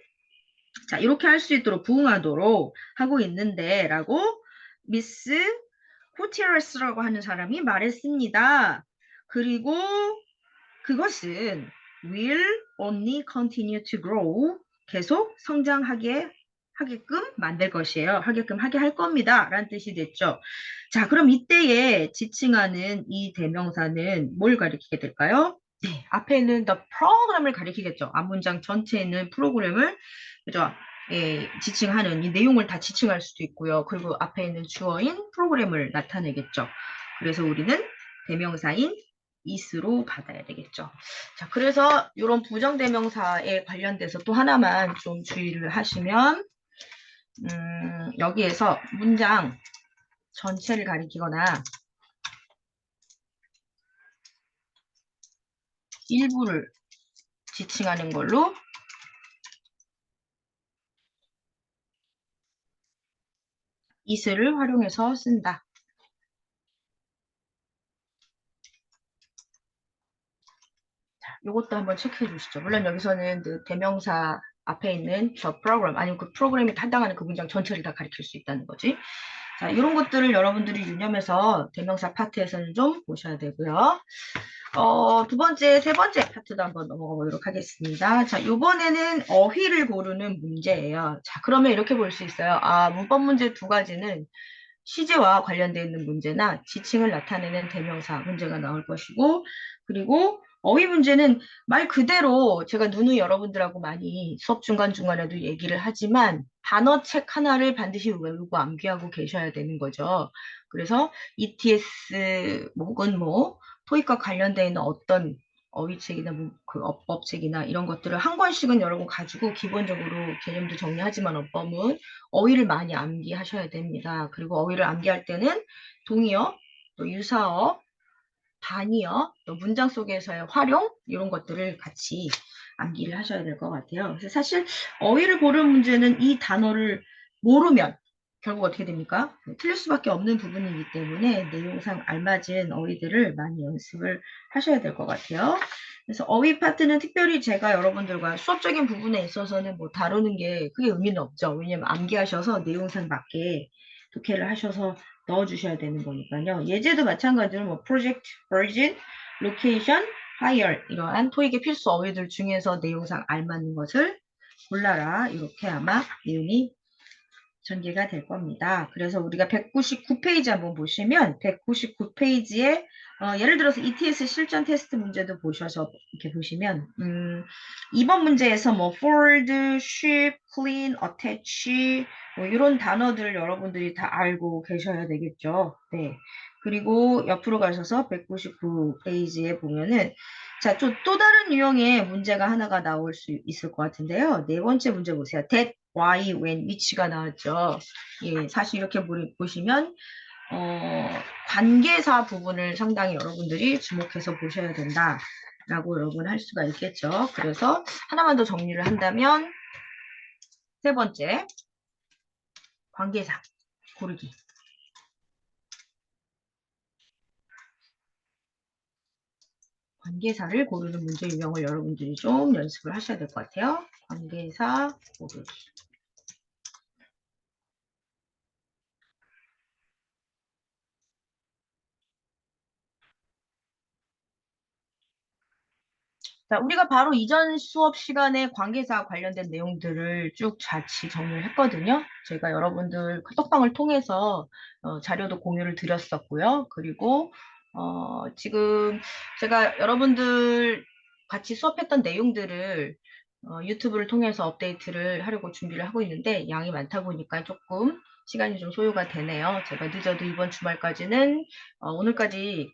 Speaker 1: 자, 이렇게 할 수 있도록 부응하도록 하고 있는데 라고 미스 후티어스라고 하는 사람이 말했습니다. 그리고 그것은 will only continue to grow. 계속 하게끔 만들 것이에요. 하게끔 하게 할 겁니다. 라는 뜻이 됐죠. 자, 그럼 이때에 지칭하는 이 대명사는 뭘 가리키게 될까요? 네, 앞에 있는 the program을 가리키겠죠. 앞문장 전체에 있는 프로그램을, 그죠? 예, 지칭하는 이 내용을 다 지칭할 수도 있고요. 그리고 앞에 있는 주어인 프로그램을 나타내겠죠. 그래서 우리는 대명사인 is로 받아야 되겠죠. 자, 그래서 이런 부정대명사에 관련돼서 또 하나만 좀 주의를 하시면, 여기에서 문장 전체를 가리키거나 일부를 지칭하는 걸로 is를 활용해서 쓴다. 이것도 한번 체크해 주시죠. 물론 여기서는 그 대명사 앞에 있는 저 프로그램, 아니면 그 프로그램이 해당하는 그 문장 전체를 다 가리킬 수 있다는 거지. 자, 이런 것들을 여러분들이 유념해서 대명사 파트에서는 좀 보셔야 되고요. 두 번째, 세 번째 파트도 한번 넘어가 보도록 하겠습니다. 자, 이번에는 어휘를 고르는 문제예요. 자, 그러면 이렇게 볼 수 있어요. 아, 문법 문제 두 가지는 시제와 관련되어 있는 문제나 지칭을 나타내는 대명사 문제가 나올 것이고, 그리고 어휘 문제는 말 그대로 제가 누누이 여러분들하고 많이 수업 중간중간에도 얘기를 하지만 단어책 하나를 반드시 외우고 암기하고 계셔야 되는 거죠. 그래서 ETS 혹은 뭐 토익과 관련되어 있는 어떤 어휘책이나 그 어법책이나 이런 것들을 한 권씩은 여러분 가지고 기본적으로 개념도 정리하지만 어법은 어휘를 많이 암기하셔야 됩니다. 그리고 어휘를 암기할 때는 동의어, 또 유사어, 단위어, 또 문장 속에서의 활용 이런 것들을 같이 암기를 하셔야 될 것 같아요. 그래서 사실 어휘를 고르는 문제는 이 단어를 모르면 결국 어떻게 됩니까? 틀릴 수밖에 없는 부분이기 때문에 내용상 알맞은 어휘들을 많이 연습을 하셔야 될 것 같아요. 그래서 어휘 파트는 특별히 제가 여러분들과 수업적인 부분에 있어서는 뭐 다루는 게 크게 의미는 없죠. 왜냐면 암기하셔서 내용상 맞게 독해를 하셔서 넣어주셔야 되는 거니까요. 예제도 마찬가지로 뭐 프로젝트, 버전, 로케이션, 하이얼 이러한 토익의 필수 어휘들 중에서 내용상 알맞는 것을 골라라. 이렇게 아마 내용이 전개가 될 겁니다. 그래서 우리가 199페이지 한번 보시면 199페이지에 예를 들어서 ETS 실전 테스트 문제도 보셔서 이렇게 보시면 2번 문제에서 뭐 fold, ship, clean, attach 뭐 이런 단어들을 여러분들이 다 알고 계셔야 되겠죠. 네. 그리고 옆으로 가셔서 199페이지에 보면은 자, 또 다른 유형의 문제가 하나가 나올 수 있을 것 같은데요. 네 번째 문제 보세요. that, why, when, which가 나왔죠. 예, 사실 이렇게 보시면 관계사 부분을 상당히 여러분들이 주목해서 보셔야 된다라고 여러분 할 수가 있겠죠. 그래서 하나만 더 정리를 한다면 세 번째, 관계사 고르기. 관계사를 고르는 문제 유형을 여러분들이 좀 연습을 하셔야 될 것 같아요. 관계사 고르기. 자, 우리가 바로 이전 수업 시간에 관계사 관련된 내용들을 쭉 같이 정리를 했거든요. 제가 여러분들 카톡방을 통해서 자료도 공유를 드렸었고요. 그리고 지금 제가 여러분들 같이 수업했던 내용들을 유튜브를 통해서 업데이트를 하려고 준비를 하고 있는데 양이 많다 보니까 조금 시간이 좀 소요가 되네요. 제가 늦어도 이번 주말까지는 오늘까지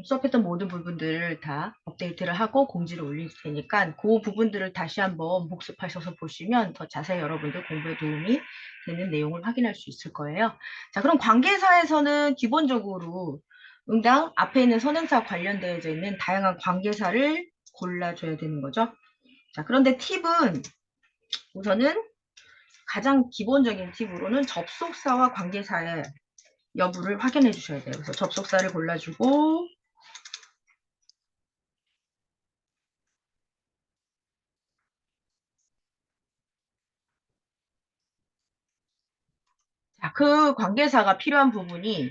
Speaker 1: 수업했던 모든 부분들을 다 업데이트를 하고 공지를 올릴 테니까 그 부분들을 다시 한번 복습하셔서 보시면 더 자세히 여러분들 공부에 도움이 되는 내용을 확인할 수 있을 거예요. 자, 그럼 관계사에서는 기본적으로 응당 앞에 있는 선행사 관련되어져 있는 다양한 관계사를 골라줘야 되는 거죠. 자, 그런데 팁은 우선은 가장 기본적인 팁으로는 접속사와 관계사의 여부를 확인해 주셔야 돼요. 그래서 접속사를 골라주고 자, 그 관계사가 필요한 부분이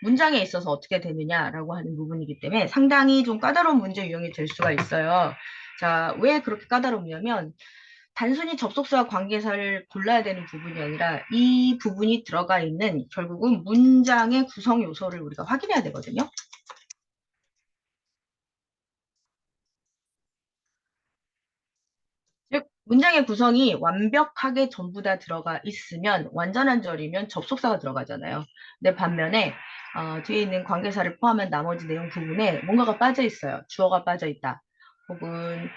Speaker 1: 문장에 있어서 어떻게 되느냐라고 하는 부분이기 때문에 상당히 좀 까다로운 문제 유형이 될 수가 있어요. 자, 왜 그렇게 까다롭냐면 단순히 접속사와 관계사를 골라야 되는 부분이 아니라 이 부분이 들어가 있는 결국은 문장의 구성 요소를 우리가 확인해야 되거든요. 즉, 문장의 구성이 완벽하게 전부 다 들어가 있으면 완전한 절이면 접속사가 들어가잖아요. 근데 반면에 뒤에 있는 관계사를 포함한 나머지 내용 부분에 뭔가가 빠져 있어요. 주어가 빠져 있다. 혹은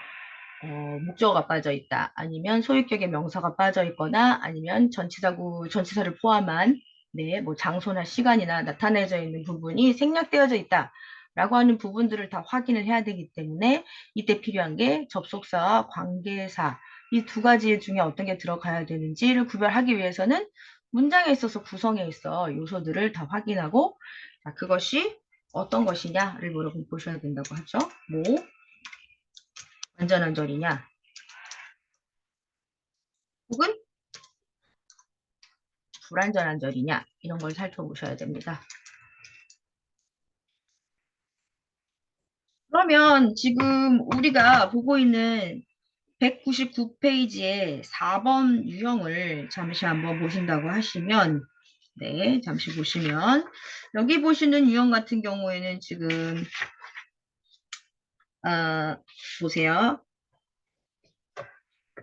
Speaker 1: 목적어가 빠져 있다. 아니면 소유격의 명사가 빠져 있거나 아니면 전치사를 포함한 네, 뭐 장소나 시간이나 나타내져 있는 부분이 생략되어져 있다. 라고 하는 부분들을 다 확인을 해야 되기 때문에 이때 필요한 게 접속사와 관계사 이 두 가지 중에 어떤 게 들어가야 되는지를 구별하기 위해서는 문장에 있어서 구성에 있어 요소들을 다 확인하고 자, 그것이 어떤 것이냐를 물어보셔야 된다고 하죠. 뭐 완전한 절이냐 혹은 불완전한 절이냐 이런 걸 살펴보셔야 됩니다. 그러면 지금 우리가 보고 있는 199페이지의 4번 유형을 잠시 한번 보신다고 하시면 네, 잠시 보시면 여기 보시는 유형 같은 경우에는 지금 보세요.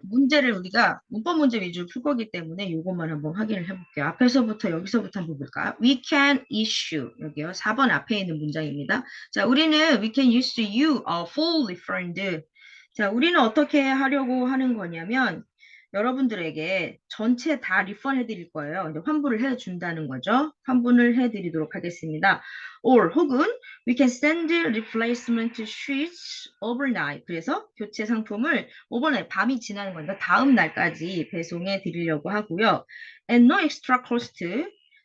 Speaker 1: 문제를 우리가 문법 문제 위주로 풀 거기 때문에 이것만 한번 확인을 해볼게요. 앞에서부터 여기서부터 한번 볼까요? We can issue 여기요. 4번 앞에 있는 문장입니다. 자, 우리는 we can issue you a full refund. 자, 우리는 어떻게 하려고 하는 거냐면 여러분들에게 전체 다 리펀 해드릴 거예요. 이제 환불을 해준다는 거죠. 환불을 해드리도록 하겠습니다. or 혹은 we can send replacement sheets overnight. 그래서 교체 상품을 overnight 밤이 지나는 건데 다음 날까지 배송해 드리려고 하고요. and no extra cost.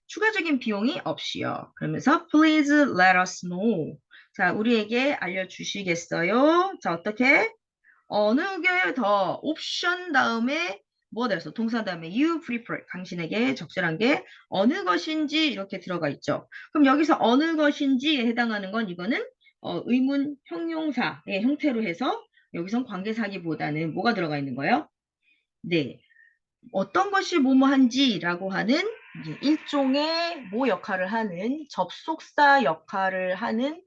Speaker 1: 추가적인 비용이 없이요. 그러면서 please let us know. 자, 우리에게 알려주시겠어요? 자, 어떻게? 어느 게 더 옵션 다음에 뭐가 되어서 동사 다음에 you prefer 당신에게 적절한 게 어느 것인지 이렇게 들어가 있죠. 그럼 여기서 어느 것인지에 해당하는 건 이거는 의문 형용사의 형태로 해서 여기선 관계사기보다는 뭐가 들어가 있는 거예요? 네. 어떤 것이 뭐뭐한지라고 하는 이제 일종의 뭐 역할을 하는 접속사 역할을 하는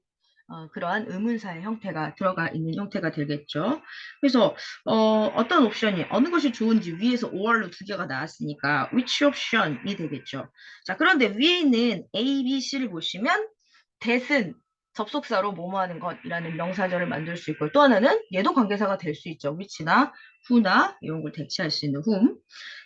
Speaker 1: 그러한 의문사의 형태가 들어가 있는 형태가 되겠죠. 그래서 어떤 옵션이 어느 것이 좋은지 위에서 or로 두 개가 나왔으니까 which option이 되겠죠. 자, 그런데 위에 있는 A, B, C를 보시면 that은 접속사로 뭐뭐 하는 것이라는 명사절을 만들 수 있고 또 하나는 얘도 관계사가 될 수 있죠. which나 who나 이런 걸 대체할 수 있는 whom.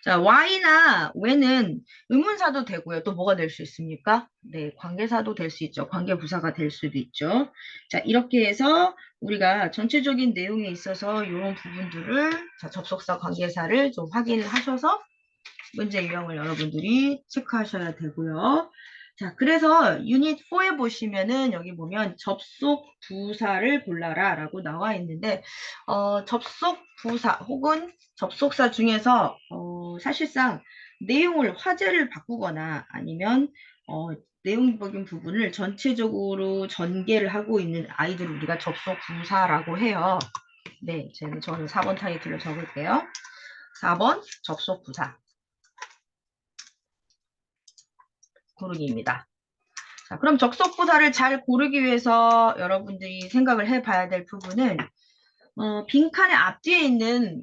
Speaker 1: 자, why나 when은 의문사도 되고요. 또 뭐가 될 수 있습니까? 네, 관계사도 될 수 있죠. 관계부사가 될 수도 있죠. 자, 이렇게 해서 우리가 전체적인 내용에 있어서 이런 부분들을 자, 접속사 관계사를 좀 확인을 하셔서 문제 유형을 여러분들이 체크하셔야 되고요. 자, 그래서 유닛 4에 보시면은 여기 보면 접속 부사를 골라라 라고 나와 있는데 접속 부사 혹은 접속사 중에서 사실상 내용을 화제를 바꾸거나 아니면 내용적인 부분을 전체적으로 전개를 하고 있는 아이들을 우리가 접속 부사라고 해요. 네, 저는 4번 타이틀을 적을게요. 4번 접속 부사 고르기입니다. 자, 그럼 적속 부사를 잘 고르기 위해서 여러분들이 생각을 해봐야 될 부분은 빈칸의 앞뒤에 있는,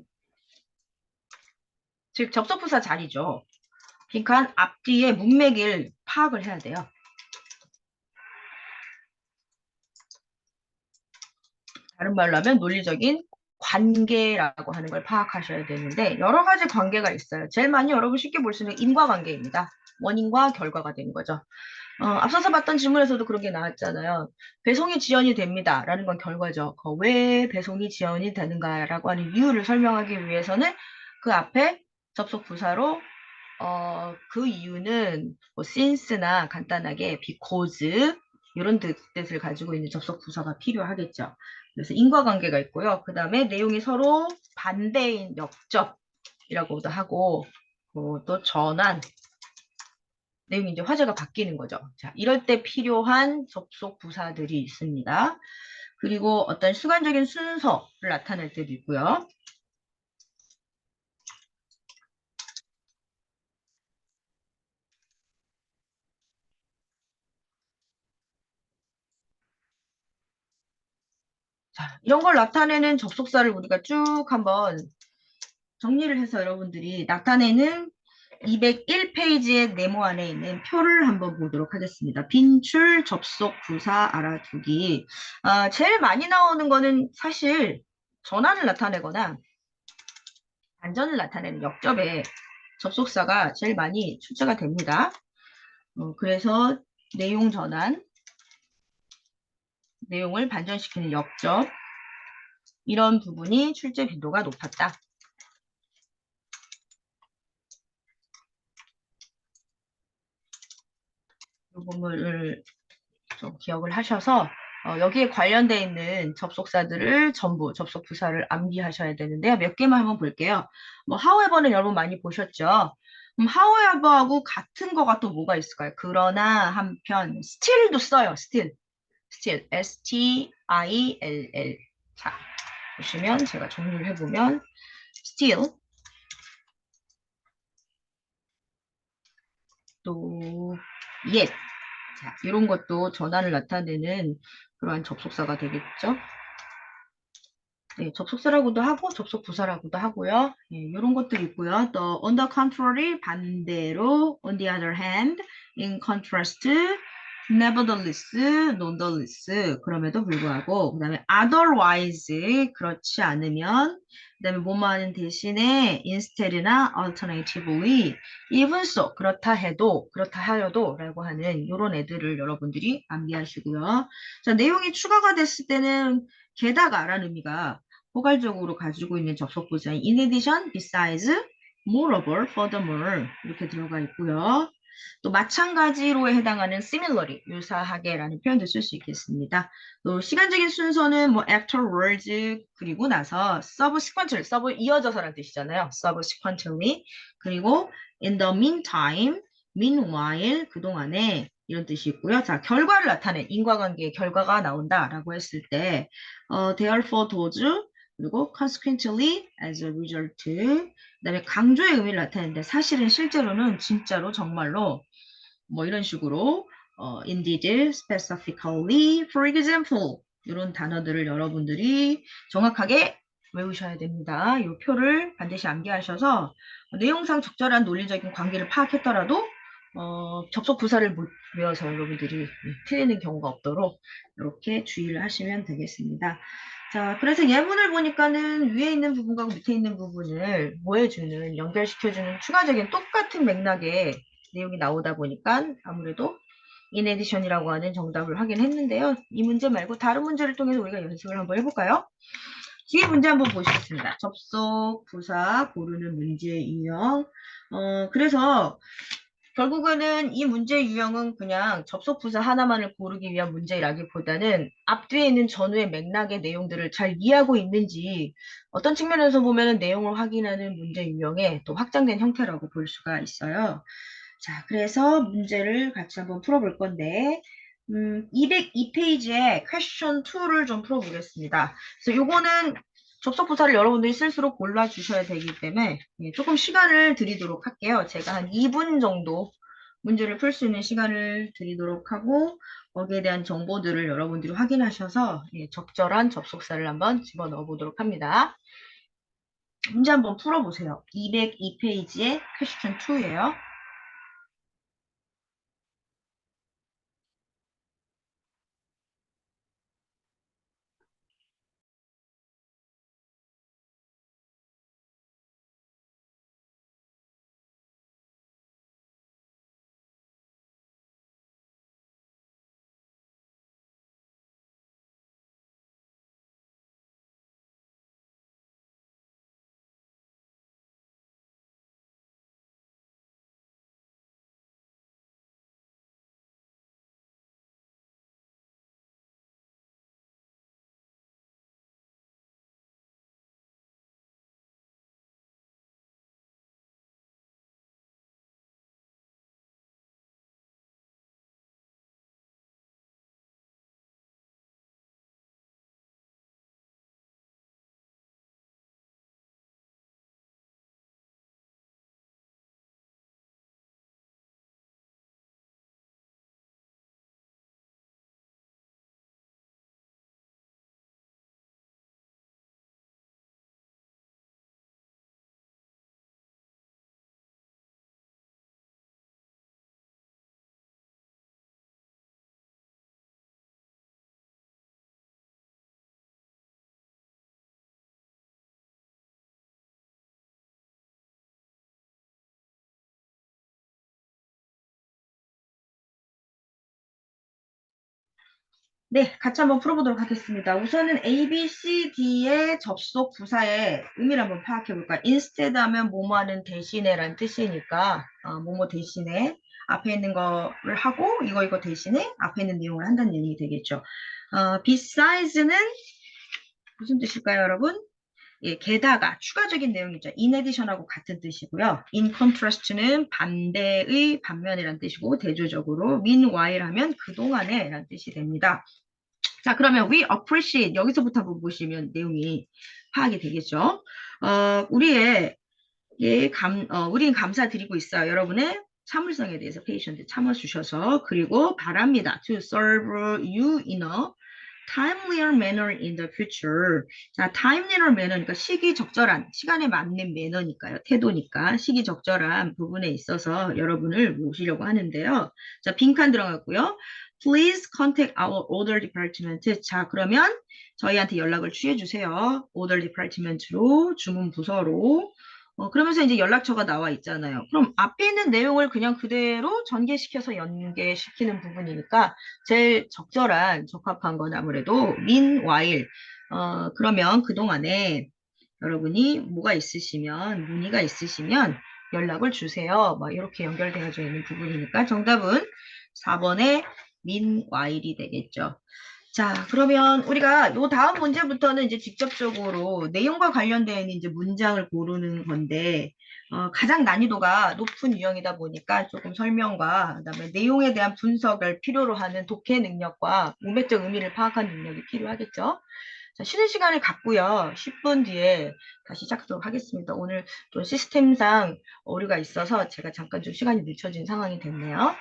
Speaker 1: 즉 접속부사 자리죠. 빈칸 앞뒤에 문맥을 파악을 해야 돼요. 다른 말로 하면 논리적인 관계라고 하는 걸 파악하셔야 되는데 여러 가지 관계가 있어요. 제일 많이 여러분 쉽게 볼 수 있는 인과관계입니다. 원인과 결과가 되는 거죠. 앞서서 봤던 질문에서도 그런 게 나왔잖아요. 배송이 지연이 됩니다. 라는 건 결과죠. 왜 배송이 지연이 되는가라고 하는 이유를 설명하기 위해서는 그 앞에 접속 부사로 그 이유는 뭐 since나 간단하게 because 이런 뜻을 가지고 있는 접속 부사가 필요하겠죠. 그래서 인과관계가 있고요. 그 다음에 내용이 서로 반대인 역접이라고도 하고 또 전환 내용이 이제 화제가 바뀌는 거죠. 자, 이럴 때 필요한 접속 부사들이 있습니다. 그리고 어떤 순간적인 순서를 나타낼 때도 있고요. 자, 이런 걸 나타내는 접속사를 우리가 쭉 한번 정리를 해서 여러분들이 나타내는 201페이지의 네모 안에 있는 표를 한번 보도록 하겠습니다. 빈출, 접속, 부사, 알아두기. 제일 많이 나오는 거는 사실 전환을 나타내거나 반전을 나타내는 역접의 접속사가 제일 많이 출제가 됩니다. 그래서 내용 전환, 내용을 반전시키는 역접, 이런 부분이 출제 빈도가 높았다. 이 부분을 좀 기억을 하셔서 여기에 관련되어 있는 접속사들을 전부 접속 부사를 암기하셔야 되는데요. 몇 개만 한번 볼게요. 뭐 however는 여러분 많이 보셨죠? however하고 같은 거가 또 뭐가 있을까요? 그러나 한편 still도 써요. still S-T-I-L-L. 자, 보시면 제가 정리를 해보면 still 또 yet. 자, 이런 것도 전환을 나타내는 그러한 접속사가 되겠죠. 네, 접속사라고도 하고 접속부사라고도 하고요. 예, 이런 것들이 있고요. 또 on the contrary 반대로 on the other hand, in contrast, nevertheless, nonetheless 그럼에도 불구하고 그 다음에 otherwise 그렇지 않으면 그 다음에 뭐뭐하는 대신에 instead나 alternatively, even so 그렇다 해도 그렇다 하여도 라고 하는 이런 애들을 여러분들이 암기하시고요. 자, 내용이 추가가 됐을 때는 게다가라는 의미가 포괄적으로 가지고 있는 접속부사인 in addition, besides, moreover, furthermore 이렇게 들어가 있고요. 또 마찬가지로에 해당하는 similarly, 유사하게라는 표현도 쓸 수 있겠습니다. 또 시간적인 순서는 뭐 afterwards 그리고 나서 subsequently, sub 이어져서라는 뜻이잖아요. subsequently 그리고 in the meantime, meanwhile 그동안에 이런 뜻이 있고요. 자, 결과를 나타낸 인과관계의 결과가 나온다라고 했을 때 therefore, those 그리고 consequently, as a result, 그다음에 강조의 의미를 나타내는데 사실은 실제로는 진짜로 정말로 뭐 이런 식으로 indeed, specifically, for example 이런 단어들을 여러분들이 정확하게 외우셔야 됩니다. 이 표를 반드시 암기하셔서 내용상 적절한 논리적인 관계를 파악했더라도 접속 부사를 못 외워서 여러분들이 틀리는 경우가 없도록 이렇게 주의를 하시면 되겠습니다. 자, 그래서 예문을 보니까는 위에 있는 부분과 밑에 있는 부분을 모해주는, 연결시켜주는 추가적인 똑같은 맥락의 내용이 나오다 보니까 아무래도 in addition이라고 하는 정답을 확인했는데요. 이 문제 말고 다른 문제를 통해서 우리가 연습을 한번 해볼까요? 뒤에 문제 한번 보시겠습니다. 접속, 부사, 고르는 문제 유형. 그래서 결국에는 이 문제 유형은 그냥 접속 부사 하나만을 고르기 위한 문제라기보다는 앞뒤에 있는 전후의 맥락의 내용들을 잘 이해하고 있는지 어떤 측면에서 보면 내용을 확인하는 문제 유형의 또 확장된 형태라고 볼 수가 있어요. 자, 그래서 문제를 같이 한번 풀어볼 건데 202페이지에 퀘스천 2를 좀 풀어보겠습니다. 그래서 요거는 접속 부사를 여러분들이 쓸수록 골라주셔야 되기 때문에 조금 시간을 드리도록 할게요. 제가 한 2분 정도 문제를 풀 수 있는 시간을 드리도록 하고 거기에 대한 정보들을 여러분들이 확인하셔서 예, 적절한 접속사를 한번 집어넣어 보도록 합니다. 문제 한번 풀어보세요. 202페이지의 퀘스천 2예요. 네, 같이 한번 풀어보도록 하겠습니다. 우선은 A, B, C, D의 접속 부사의 의미를 한번 파악해 볼까요? instead 하면 뭐뭐하는 대신에라는 뜻이니까 뭐뭐 대신에 앞에 있는 거를 하고 이거 대신에 앞에 있는 내용을 한다는 얘기 되겠죠. besides,는 무슨 뜻일까요, 여러분? 예, 게다가 추가적인 내용이죠. in addition하고 같은 뜻이고요. in contrast는 반대의 반면이라는 뜻이고 대조적으로 meanwhile 하면 그동안에 라는 뜻이 됩니다. 자, 그러면 we appreciate 여기서부터 한번 보시면 내용이 파악이 되겠죠. 우리는 감사드리고 있어요. 여러분의 참을성에 대해서 patient 참아주셔서 그리고 바랍니다. to serve you in a timelier manner in the future. 자, timelier manner, 그러니까 시기적절한, 시간에 맞는 매너니까요. 태도니까 시기적절한 부분에 있어서 여러분을 모시려고 하는데요. 자, 빈칸 들어갔고요. Please contact our order department. 자, 그러면 저희한테 연락을 취해 주세요. order department로, 주문 부서로. 그러면서 이제 연락처가 나와 있잖아요. 그럼 앞에 있는 내용을 그냥 그대로 전개시켜서 연계시키는 부분이니까 제일 적절한, 적합한 건 아무래도 meanwhile. 그러면 그동안에 여러분이 뭐가 있으시면, 문의가 있으시면 연락을 주세요. 막 이렇게 연결되어져 있는 부분이니까 정답은 4번의 meanwhile이 되겠죠. 자, 그러면 우리가 요 다음 문제부터는 이제 직접적으로 내용과 관련된 이제 문장을 고르는 건데, 가장 난이도가 높은 유형이다 보니까 조금 설명과 그다음에 내용에 대한 분석을 필요로 하는 독해 능력과 문맥적 의미를 파악하는 능력이 필요하겠죠. 자, 쉬는 시간을 갖고요. 10분 뒤에 다시 시작하도록 하겠습니다. 오늘 좀 시스템상 오류가 있어서 제가 잠깐 좀 시간이 늦춰진 상황이 됐네요.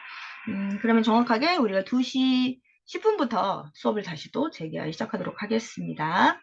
Speaker 1: 그러면 정확하게 우리가 2시 10분부터 수업을 다시 또 재개하기 시작하도록 하겠습니다.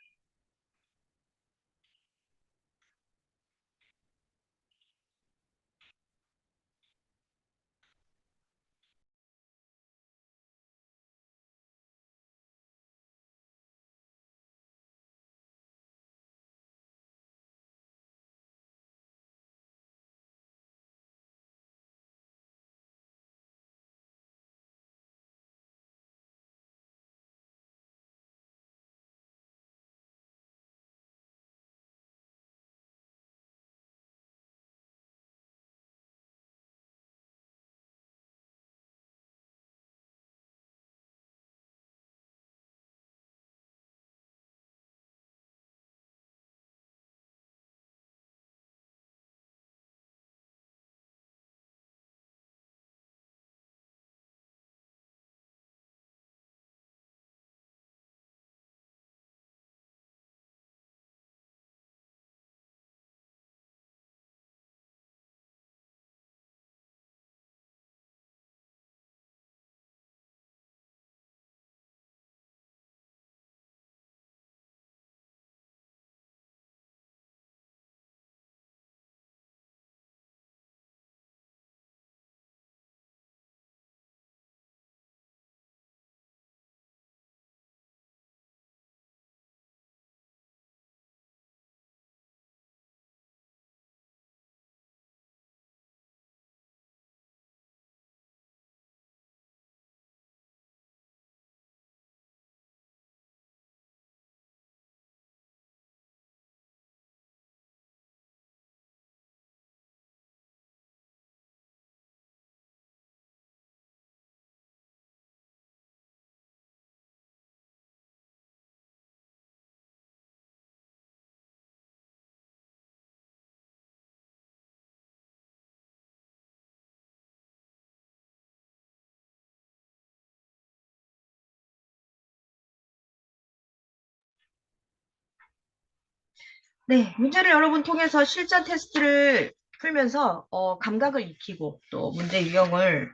Speaker 1: 네, 문제를 여러분 통해서 실전 테스트를 풀면서 감각을 익히고 또 문제 유형을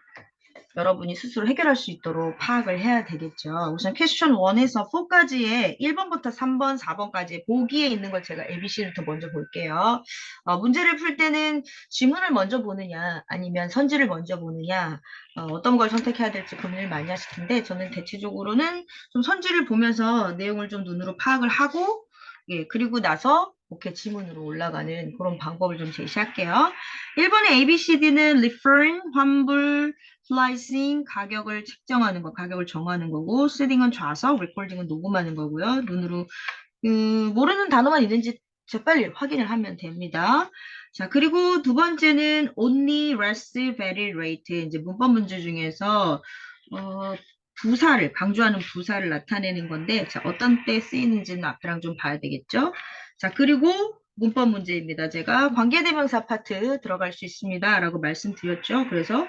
Speaker 1: 여러분이 스스로 해결할 수 있도록 파악을 해야 되겠죠. 우선 퀘스천 1에서 4까지의 1번부터 3번, 4번까지 보기에 있는 걸 제가 ABC부터 먼저 볼게요. 문제를 풀 때는 지문을 먼저 보느냐 아니면 선지를 먼저 보느냐 어떤 걸 선택해야 될지 고민을 많이 하실 텐데 저는 대체적으로는 좀 선지를 보면서 내용을 좀 눈으로 파악을 하고 예, 그리고 나서 이렇게 지문으로 올라가는 그런 방법을 좀 제시할게요. 1번의 ABCD는 referring, 환불, 슬라이싱, 가격을 책정하는 거, 가격을 정하는 거고, 세팅은 좌석, 레코딩은 녹음하는 거고요. 눈으로 모르는 단어만 있는지 재빨리 확인을 하면 됩니다. 자, 그리고 두 번째는 only, less, very, rate. 이제 문법 문제 중에서 부사를 강조하는 부사를 나타내는 건데, 자, 어떤 때 쓰이는지는 앞이랑 좀 봐야 되겠죠? 자, 그리고 문법 문제입니다. 제가 관계대명사 파트 들어갈 수 있습니다. 라고 말씀드렸죠. 그래서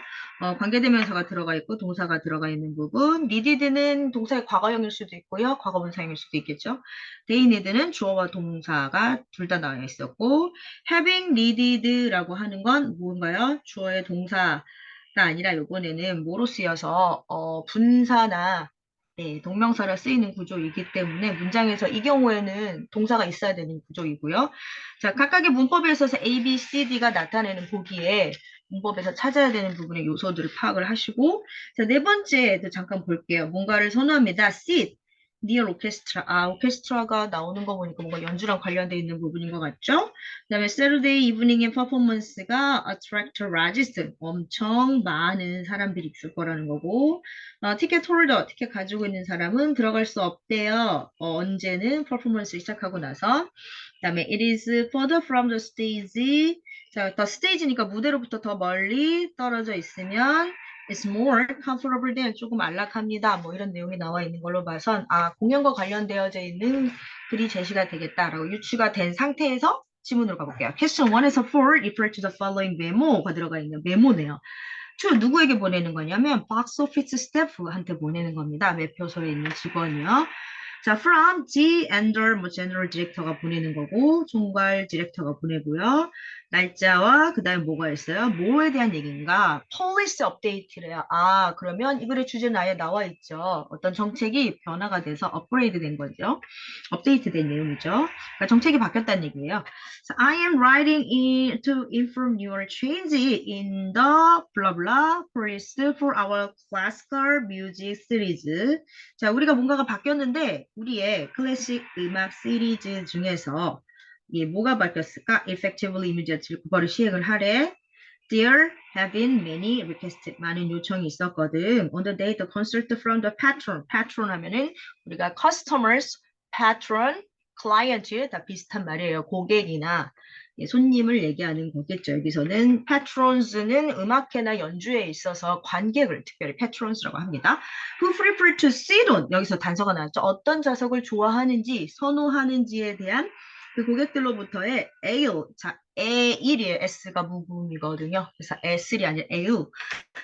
Speaker 1: 관계대명사가 들어가 있고 동사가 들어가 있는 부분. needed는 동사의 과거형일 수도 있고요. 과거분사형일 수도 있겠죠. they need는 주어와 동사가 둘 다 나와 있었고 having needed라고 하는 건 뭔가요? 주어의 동사가 아니라 이번에는 뭐로 쓰여서 분사나 네, 동명사로 쓰이는 구조이기 때문에 문장에서 이 경우에는 동사가 있어야 되는 구조이고요. 자, 각각의 문법에 있어서 A, B, C, D가 나타내는 보기에 문법에서 찾아야 되는 부분의 요소들을 파악을 하시고 자, 네 번째도 잠깐 볼게요. 뭔가를 선호합니다. sit, near orchestra. 아, 오케스트라가 나오는 거 보니까 뭔가 연주랑 관련되어 있는 부분인 것 같죠? 그 다음에 Saturday evening의 퍼포먼스가 attract largest. 엄청 많은 사람들이 있을 거라는 거고 티켓 홀더, 티켓 가지고 있는 사람은 들어갈 수 없대요. 언제는 퍼포먼스 시작하고 나서. 그 다음에 it is further from the stage. 자, 더 스테이지니까 무대로부터 더 멀리 떨어져 있으면 it's more comfortable than 조금 안락합니다. 뭐 이런 내용이 나와 있는 걸로 봐선 공연과 관련되어져 있는 글이 제시가 되겠다라고 유추가 된 상태에서 지문으로 가볼게요. Question 1에서 4 refer to the following memo가 들어가 있는 메모네요. 주 누구에게 보내는 거냐면 박스 오피스 스태프한테 보내는 겁니다. 매표소에 있는 직원이요. 자, from G under 뭐 general director가 보내는 거고 총괄 디렉터가 보내고요. 날짜와 그다음에 뭐가 있어요? 뭐에 대한 얘기인가? policy update래요. 그러면 이 글의 주제는 아예 나와 있죠. 어떤 정책이 변화가 돼서 업그레이드 된 거죠. 업데이트 된 내용이죠. 그러니까 정책이 바뀌었다는 얘기예요. So, I am writing in to inform your change in the blah blah policy for our classical music series. 자, 우리가 뭔가가 바뀌었는데 우리의 클래식 음악 시리즈 중에서 이게 뭐가 바뀌었을까? Effectively immediately 그거를 시행을 하래. There have been many requests. 많은 요청이 있었거든. On the day the consult from the patron. patron 하면은 우리가 customers, patron, client 다 비슷한 말이에요. 고객이나 손님을 얘기하는 거겠죠. 여기서는 patrons는 음악회나 연주에 있어서 관객을 특별히 patrons라고 합니다. Who prefer to sit on 여기서 단서가 나왔죠. 어떤 좌석을 좋아하는지 선호하는지에 대한 그 고객들로부터의 ale 자 A1이에요. S가 무음이거든요. 그래서 S3이 아니라 AU.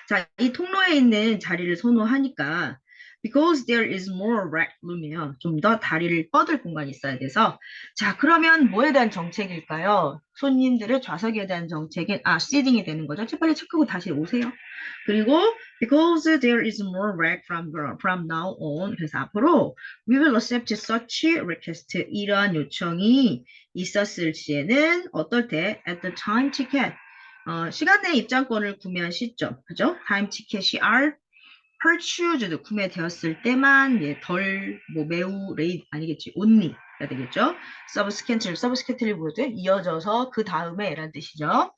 Speaker 1: 자, 이 통로에 있는 자리를 선호하니까 because there is more rec room이에요. 좀 더 다리를 뻗을 공간이 있어야 돼서 자, 그러면 뭐에 대한 정책일까요? 손님들의 좌석에 대한 정책인 seating이 되는 거죠. 빨리 체크하고 다시 오세요. 그리고 because there is more rec from now on 그래서 앞으로 we will accept such request 이러한 요청이 있었을 시에는 어떨 때 at the time ticket 시간 내 입장권을 구매한 시점 그죠? time ticket이 are purchased 구매되었을 때만 뭐 매우 레이 아니겠지 only가 되겠죠? subsequently 뭐죠? 이어져서 그 다음에 라는 뜻이죠.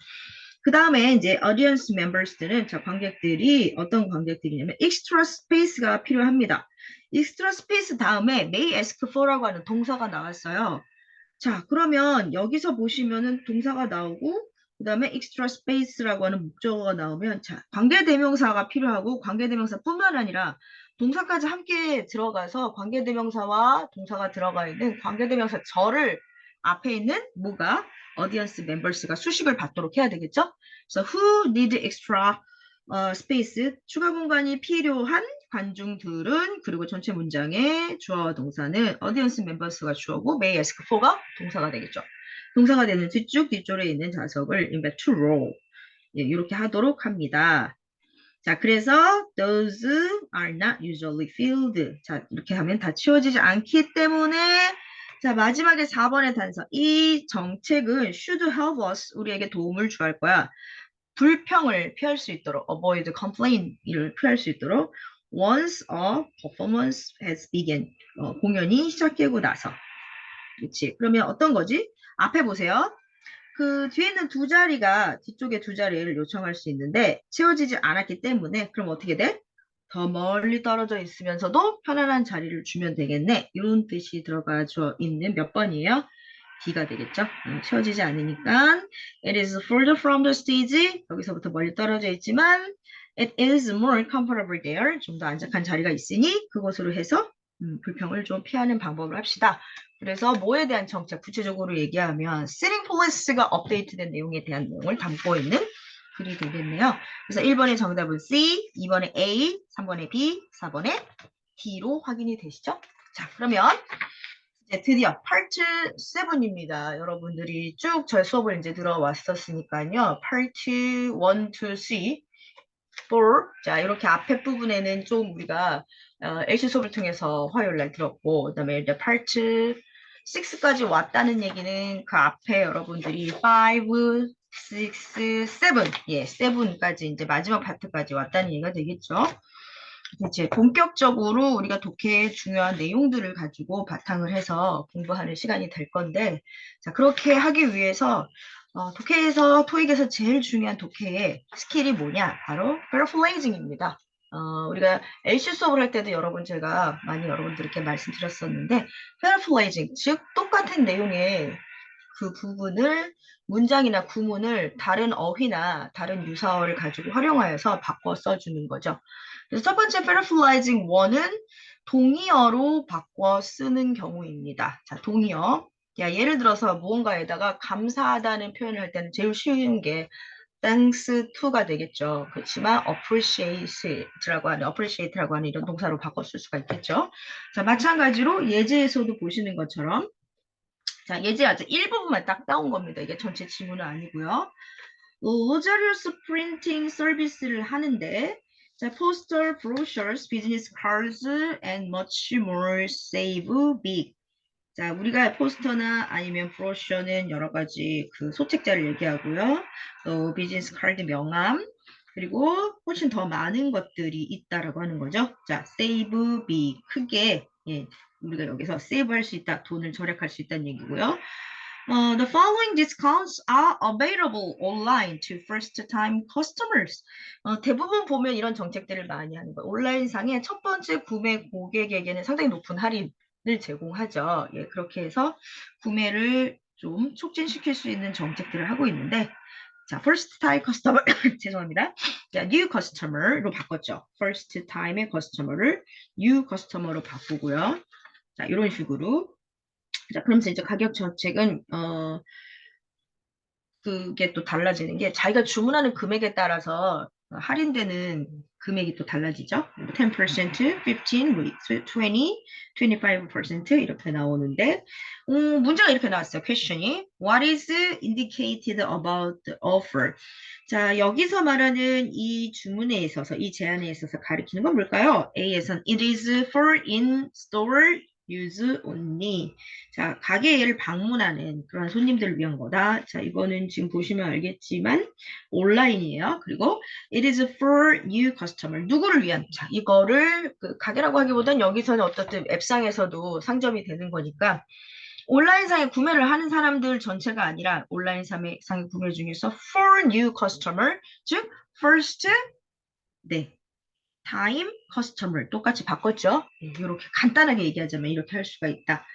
Speaker 1: 그 다음에 이제 audience members들은 자 관객들이 어떤 관객들이냐면 extra space가 필요합니다. extra space 다음에 may ask for라고 하는 동사가 나왔어요. 자 그러면 여기서 보시면은 동사가 나오고 그 다음에 extra space라고 하는 목적어가 나오면 자 관계대명사가 필요하고 관계대명사뿐만 아니라 동사까지 함께 들어가서 관계대명사와 동사가 들어가 있는 관계대명사 절을 앞에 있는 뭐가 audience members가 수식을 받도록 해야 되겠죠? 그래서 who need extra space 추가 공간이 필요한 관중들은 그리고 전체 문장의 주어와 동사는 audience members가 주어고 may ask for가 동사가 되겠죠. 동사가 되는 뒤쪽에 있는 좌석을 to roll. 예, 이렇게 하도록 합니다. 자, 그래서 those are not usually filled. 자, 이렇게 하면 다 치워지지 않기 때문에 자, 마지막에 4번의 단서. 이 정책은 should help us. 우리에게 도움을 주할 거야. 불평을 피할 수 있도록 avoid complaint을 피할 수 있도록 once a performance has begun. 공연이 시작되고 나서. 그렇지. 그러면 어떤 거지? 앞에 보세요. 그 뒤에 있는 두 자리가 뒤쪽에 두 자리를 요청할 수 있는데 채워지지 않았기 때문에 그럼 어떻게 돼? 더 멀리 떨어져 있으면서도 편안한 자리를 주면 되겠네. 이런 뜻이 들어가져 있는 몇 번이에요? D가 되겠죠. 채워지지 않으니까 it is further from the stage. 여기서부터 멀리 떨어져 있지만 it is more comfortable there. 좀 더 안전한 자리가 있으니 그곳으로 해서 불평을 좀 피하는 방법을 합시다. 그래서 뭐에 대한 정책 구체적으로 얘기하면 sitting police가 업데이트된 내용에 대한 내용을 담고 있는 글이 되겠네요. 그래서 1번의 정답은 C, 2번의 A, 3번의 B, 4번의 D로 확인이 되시죠? 자, 그러면 이제 드디어 파트 7입니다. 여러분들이 쭉 저희 수업을 이제 들어왔었으니까요. 파트 1, 2, 3, 4. 자, 이렇게 앞에 부분에는 좀 우리가 LC 수업을 통해서 화요일 날 들었고, 그다음에 이제 파트 6까지 왔다는 얘기는 그 앞에 여러분들이 5, 6, 7, 예, 7까지 이제 마지막 파트까지 왔다는 얘기가 되겠죠. 이제 본격적으로 우리가 독해의 중요한 내용들을 가지고 바탕을 해서 공부하는 시간이 될 건데, 자, 그렇게 하기 위해서 독해에서 토익에서 제일 중요한 독해의 스킬이 뭐냐? 바로 paraphrasing입니다. 우리가 LC 수업을 할 때도 여러분 제가 많이 여러분들께 말씀드렸었는데 paraphrasing, 즉 똑같은 내용의 그 부분을 문장이나 구문을 다른 어휘나 다른 유사어를 가지고 활용하여서 바꿔 써주는 거죠. 그래서 첫 번째 paraphrasing 1은 동의어로 바꿔 쓰는 경우입니다. 자, 동의어. 야, 예를 들어서 무언가에다가 감사하다는 표현을 할 때는 제일 쉬운 게 thanks to가 되겠죠. 그렇지만 appreciate라고 하는 이런 동사로 바꿔 쓸 수가 있겠죠. 자, 마찬가지로 예제에서도 보시는 것처럼 자, 예제 아주 일부분만 딱 따온 겁니다. 이게 전체 지문은 아니고요. 로자리우스 프린팅 서비스를 하는데 자, 포스터, 브로셔스, 비즈니스 카드스 and much more save big. 자, 우리가 포스터나 아니면 브로셔는 여러 가지 그 소책자를 얘기하고요. 또 비즈니스 카드 명함 그리고 훨씬 더 많은 것들이 있다라고 하는 거죠. 자, save big 크게 예, 우리가 여기서 save 할 수 있다, 돈을 절약할 수 있다는 얘기고요. The following discounts are available online to first-time customers. 대부분 보면 이런 정책들을 많이 하는 거예요. 온라인상의 첫 번째 구매 고객에게는 상당히 높은 할인을 제공하죠. 예, 그렇게 해서 구매를 좀 촉진시킬 수 있는 정책들을 하고 있는데 자, first time customer 죄송합니다. 자, new customer로 바꿨죠. first time의 customer를 new customer로 바꾸고요. 자, 이런 식으로 자, 그러면서 이제 가격 정책은 그게 또 달라지는 게 자기가 주문하는 금액에 따라서 할인되는 금액이 또 달라지죠. 10%, 15, 20, 25% 이렇게 나오는데 문제가 이렇게 나왔어요. question이 What is indicated about the offer? 자, 여기서 말하는 이 주문에 있어서 이 제안에 있어서 가리키는 건 뭘까요? A에선 It is for in-store use only. 자, 가게를 방문하는 그런 손님들을 위한 거다. 자, 이거는 지금 보시면 알겠지만 온라인이에요. 그리고 it is for new customer. 누구를 위한? 자, 이거를 그 가게라고 하기보단 여기서는 어떻든 앱상에서도 상점이 되는 거니까 온라인상에 구매를 하는 사람들 전체가 아니라 온라인상의 구매 중에서 for new customer, 즉 first 네. time customer 똑같이 바꿨죠. 이렇게 간단하게 얘기하자면 이렇게 할 수가 있다.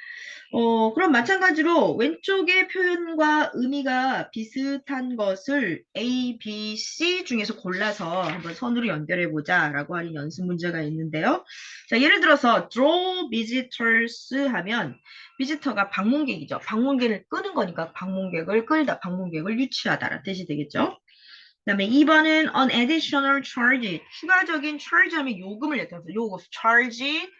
Speaker 1: 그럼 마찬가지로 왼쪽의 표현과 의미가 비슷한 것을 A, B, C 중에서 골라서 한번 선으로 연결해 보자 라고 하는 연습 문제가 있는데요. 자, 예를 들어서 draw visitors 하면 비지터가 방문객이죠. 방문객을 끄는 거니까 방문객을 끌다, 방문객을 유치하다라는 뜻이 되겠죠. 그 다음에 2번은 an additional charge, 추가적인 charge 하면 요금을 얘기해서 요금, charge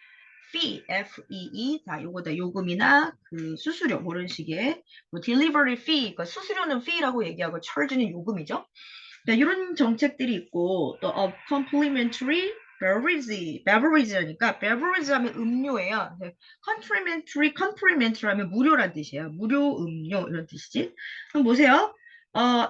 Speaker 1: fee, F-E-E, 자, 요거다. 요금이나 그 수수료, 그런 식의 뭐 delivery fee, 그러니까 수수료는 fee라고 얘기하고 charge는 요금이죠. 자, 이런 정책들이 있고 또 complimentary beverage라니까 beverage 하면 음료예요. complimentary 하면 무료란 뜻이에요. 무료 음료 이런 뜻이지. 그럼 보세요.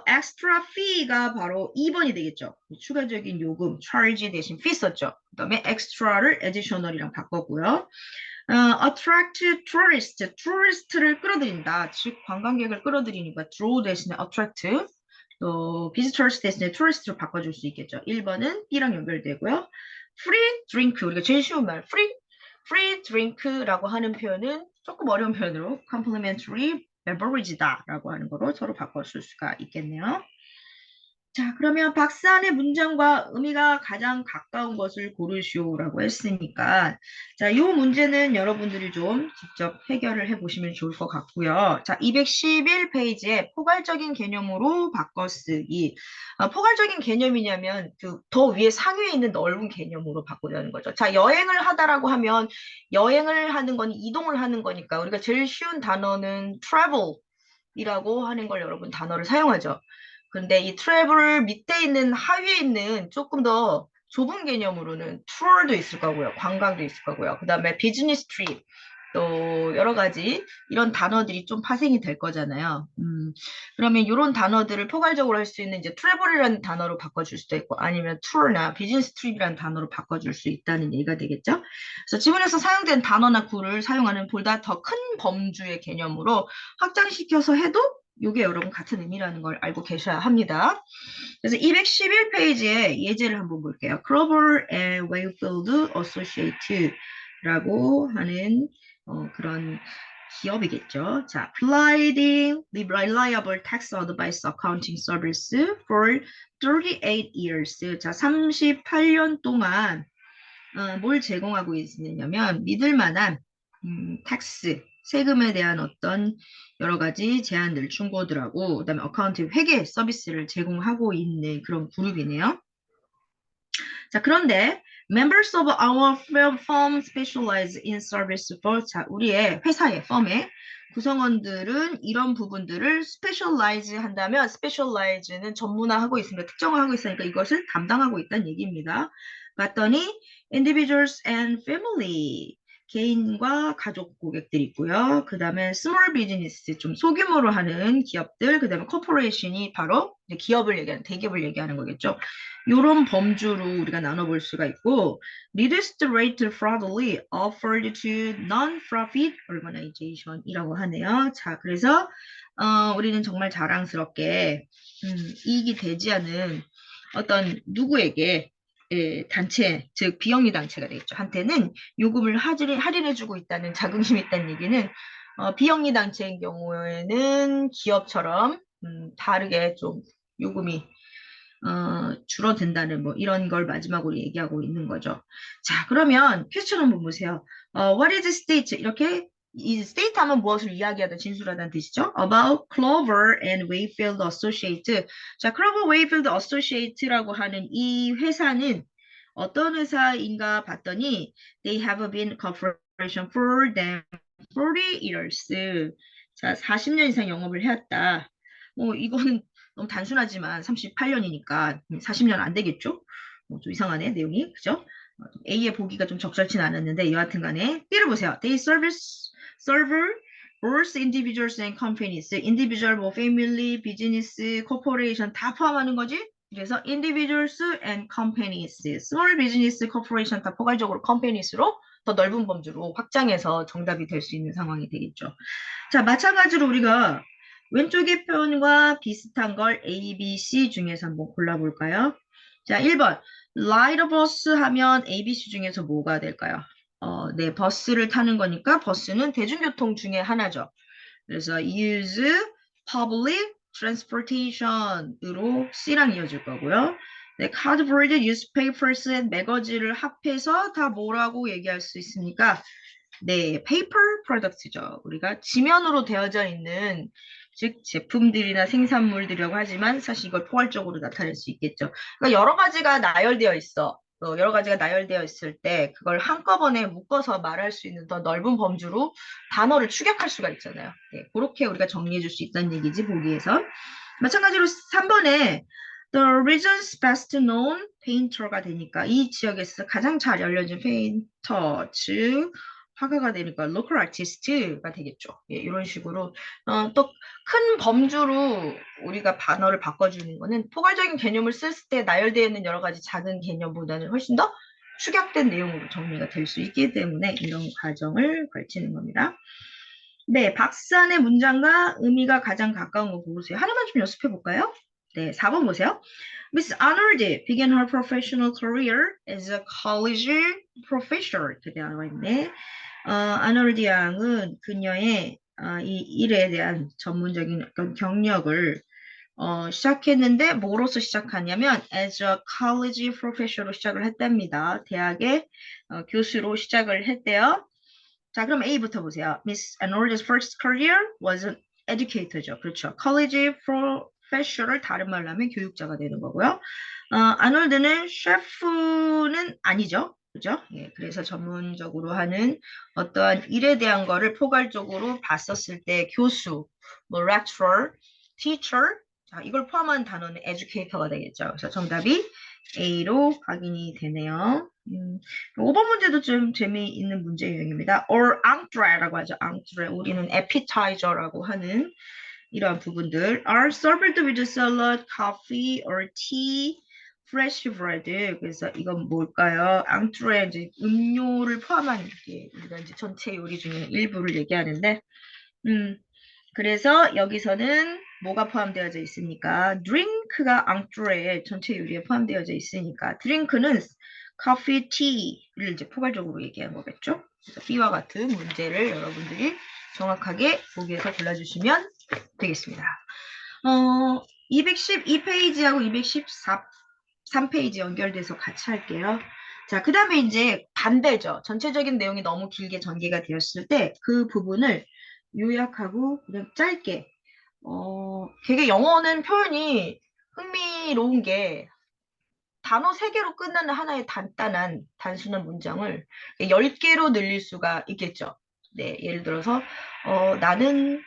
Speaker 1: extra fee가 바로 2번이 되겠죠. 추가적인 요금, charge 대신 fee 썼죠. 그 다음에 extra를 additional이랑 바꿨고요. attract tourist를 끌어들인다. 즉 관광객을 끌어들이니까 draw 대신에 attract, 또 visitors 대신에 tourist로 바꿔줄 수 있겠죠. 1번은 B랑 연결되고요. free drink, 우리가 제일 쉬운 말 free drink라고 하는 표현은 조금 어려운 표현으로 complimentary beverage다 라고 하는 거로 서로 바꿔줄 수가 있겠네요. 자, 그러면 박스 안의 문장과 의미가 가장 가까운 것을 고르시오라고 했으니까, 자, 이 문제는 여러분들이 좀 직접 해결을 해보시면 좋을 것 같고요. 자, 211페이지에 포괄적인 개념으로 바꿔쓰기. 포괄적인 개념이냐면 그 더 위에 상위에 있는 넓은 개념으로 바꾸자는 거죠. 자, 여행을 하다라고 하면 여행을 하는 건 이동을 하는 거니까 우리가 제일 쉬운 단어는 travel이라고 하는 걸 여러분 단어를 사용하죠. 근데 이 트래블 밑에 있는 하위에 있는 조금 더 좁은 개념으로는 투어도 있을 거고요. 관광도 있을 거고요. 그 다음에 비즈니스 트립 또 여러 가지 이런 단어들이 좀 파생이 될 거잖아요. 그러면 이런 단어들을 포괄적으로 할 수 있는 이제 트래블이라는 단어로 바꿔줄 수도 있고 아니면 투어나 비즈니스 트립이라는 단어로 바꿔줄 수 있다는 얘기가 되겠죠. 그래서 지문에서 사용된 단어나 구를 사용하는 보다 더 큰 범주의 개념으로 확장시켜서 해도 이게 여러분 같은 의미라는 걸 알고 계셔야 합니다. 그래서 211페이지에 예제를 한번 볼게요. Clover and Wakefield Associates라고 하는 그런 기업이겠죠. 자, providing reliable tax advice accounting service for 38 years. 자, 38년 동안 뭘 제공하고 있느냐면 믿을 만한 텍스, 세금에 대한 어떤 여러 가지 제한들, 충고들하고 그다음에 어카운팅 회계 서비스를 제공하고 있는 그런 그룹이네요. 자, 그런데 members of our firm specialize in service for 자, 우리의 회사의 firm의 구성원들은 이런 부분들을 specialize 한다면 specialize는 전문화하고 있습니다. 특정화하고 있으니까 이것을 담당하고 있다는 얘기입니다. 봤더니 individuals and family 개인과 가족 고객들이 있고요. 그 다음에 small business 좀 소규모로 하는 기업들, 그 다음에 corporation이 바로 기업을 얘기하는 대기업을 얘기하는 거겠죠. 이런 범주로 우리가 나눠볼 수가 있고 reduced rate fraudulently offered to non-profit organization이라고 하네요. 자, 그래서 우리는 정말 자랑스럽게 이익이 되지 않은 어떤 누구에게 단체, 즉 비영리 단체가 되겠죠. 한테는 요금을 할인해주고 있다는 자긍심이 있다는 얘기는 비영리 단체인 경우에는 기업처럼 다르게 좀 요금이 줄어든다는 뭐 이런 걸 마지막으로 얘기하고 있는 거죠. 자, 그러면 퀘스천 한번 보세요. What is state? 이렇게 이 state 하면 무엇을 이야기하다 진술하다는 뜻이죠. About Clover and Wakefield Associates. 자, Clover Wakefield Associates라고 하는 이 회사는 어떤 회사인가 봤더니 they have been corporation for them 40 years. 자, 40년 이상 영업을 해왔다. 뭐 이거는 너무 단순하지만 38년이니까 40년 안 되겠죠? 좀 이상하네, 내용이. 그죠? A의 보기가 좀 적절치는 않았는데 여하튼 간에 B를 보세요. They serve both individuals and companies. individual, 뭐 family, business, corporation 다 포함하는 거지? 그래서 individuals and companies, small business, corporation 다 포괄적으로 companies로 더 넓은 범주로 확장해서 정답이 될 수 있는 상황이 되겠죠. 자, 마찬가지로 우리가 왼쪽의 표현과 비슷한 걸 A, B, C 중에서 한번 골라볼까요? 자, 1번. ride a bus 하면 A, B, C 중에서 뭐가 될까요? 네, 버스를 타는 거니까 버스는 대중교통 중에 하나죠. 그래서 use public transportation으로 C랑 이어질 거고요. 네, cardboard, newspapers, 매거진을 합해서 다 뭐라고 얘기할 수 있습니까? 네, paper products죠. 우리가 지면으로 되어져 있는 즉 제품들이나 생산물들이라고 하지만 사실 이걸 포괄적으로 나타낼 수 있겠죠. 그러니까 여러 가지가 나열되어 있어. 여러 가지가 나열되어 있을 때 그걸 한꺼번에 묶어서 말할 수 있는 더 넓은 범주로 단어를 축약할 수가 있잖아요. 네, 그렇게 우리가 정리해 줄 수 있다는 얘기지, 보기에서. 마찬가지로 3번에 The region's best known painter가 되니까 이 지역에서 가장 잘 알려진 페인터, 즉 화가가 되니까 local artist가 되겠죠. 예, 이런 식으로 또 큰 범주로 우리가 단어를 바꿔주는 거는 포괄적인 개념을 쓸 때 나열되어 있는 여러 가지 작은 개념보다는 훨씬 더 축약된 내용으로 정리가 될 수 있기 때문에 이런 과정을 걸치는 겁니다. 네, 박산의 문장과 의미가 가장 가까운 거 고르세요. 하나만 좀 연습해 볼까요? 네, 4번 보세요. Miss Arnold began her professional career as a college professor. 이렇게 되어 있네. 아놀드 양은 그녀의 이 일에 대한 전문적인 어떤 경력을 시작했는데 뭐로서 시작하냐면 as a college professor로 시작을 했답니다. 대학의 교수로 시작을 했대요. 자, 그럼 A부터 보세요. Miss Arnold's first career was an educator죠. 그렇죠. college professor를 다른 말로 하면 교육자가 되는 거고요. 아놀드는 셰프는 아니죠. 그죠? 예, 그래서 전문적으로 하는 어떠한 일에 대한 거를 포괄적으로 봤었을 때 교수, 뭐 lecturer, teacher, 자, 이걸 포함한 단어는 educator가 되겠죠. 그래서 정답이 A로 확인이 되네요. 5번 문제도 좀 재미있는 문제 유형입니다. or entree라고 하죠. entree. 우리는 appetizer라고 하는 이러한 부분들. are served with salad, coffee, or tea, fresh bread. 그래서 이건 뭘까요? entree 이제 음료를 포함한 게 우리가 이제 전체 요리 중에 일부를 얘기하는데, 그래서 여기서는 뭐가 포함되어져 있습니까? drink가 entree의 전체 요리에 포함되어져 있으니까 drink는 커피, 티를 이제 포괄적으로 얘기한 거겠죠. 그래서 B와 같은 문제를 여러분들이 정확하게 보기에서 골라주시면 되겠습니다. 212페이지하고 213페이지 연결돼서 같이 할게요. 자, 그 다음에 이제 반대죠. 전체적인 내용이 너무 길게 전개가 되었을 때 그 부분을 요약하고 그냥 짧게 되게 영어는 표현이 흥미로운 게 단어 3개로 끝나는 하나의 단단한 단순한 문장을 10개로 늘릴 수가 있겠죠. 네, 예를 들어서 나는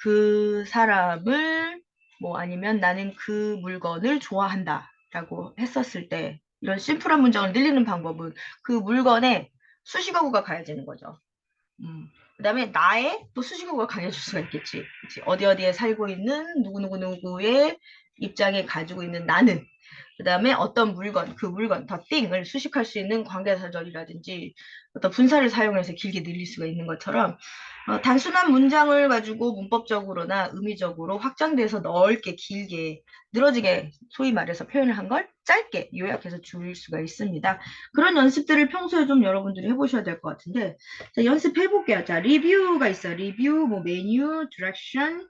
Speaker 1: 그 사람을 뭐 아니면 나는 그 물건을 좋아한다 라고 했었을 때 이런 심플한 문장을 늘리는 방법은 그 물건에 수식어구가 가야 되는 거죠. 그 다음에 나의 또 수식어가 강해질 수가 있겠지. 그치? 어디 어디에 살고 있는 누구누구누구의 입장에 가지고 있는 나는. 그 다음에 어떤 물건, 그 물건, the thing을 수식할 수 있는 관계사절이라든지 어떤 분사를 사용해서 길게 늘릴 수가 있는 것처럼 단순한 문장을 가지고 문법적으로나 의미적으로 확장돼서 넓게 길게 늘어지게 소위 말해서 표현을 한 걸 짧게 요약해서 줄일 수가 있습니다. 그런 연습들을 평소에 좀 여러분들이 해보셔야 될 것 같은데 자, 연습해볼게요. 자, 리뷰가 있어요. 리뷰, 뭐 메뉴, 디렉션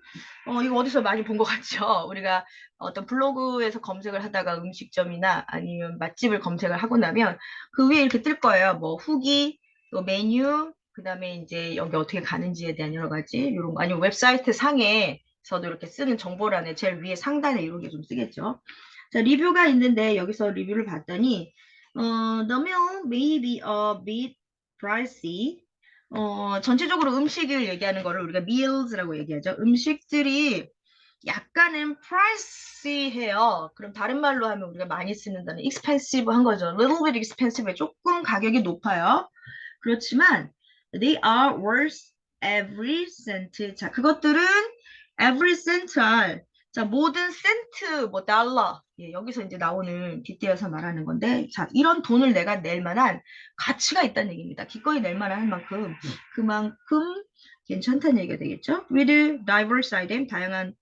Speaker 1: 이거 어디서 많이 본 것 같죠? 우리가 어떤 블로그에서 검색을 하다가 음식점이나 아니면 맛집을 검색을 하고 나면 그 위에 이렇게 뜰 거예요. 뭐 후기, 또 메뉴, 그 다음에 이제 여기 어떻게 가는지에 대한 여러 가지 이런 거 아니면 웹사이트 상에서도 이렇게 쓰는 정보란에 제일 위에 상단에 이런 게 좀 쓰겠죠. 자, 리뷰가 있는데 여기서 리뷰를 봤더니 the meal may be a bit pricey. 전체적으로 음식을 얘기하는 거를 우리가 meals라고 얘기하죠. 음식들이 약간은 pricey해요. 그럼 다른 말로 하면 우리가 많이 쓰는 단어 expensive 한 거죠. little bit expensive. 조금 가격이 높아요. 그렇지만 they are worth every cent. 자, 그것들은 every cent 알. 자, 모든 센트, 뭐 달러. 예, 여기서 이제 나오는 빗대어서 말하는 건데, 자, 이런 돈을 내가 낼 만한 가치가 있다는 얘기입니다. 기꺼이 낼 만한 만큼 그만큼 괜찮다는 얘기가 되겠죠. With diverse item, 다양한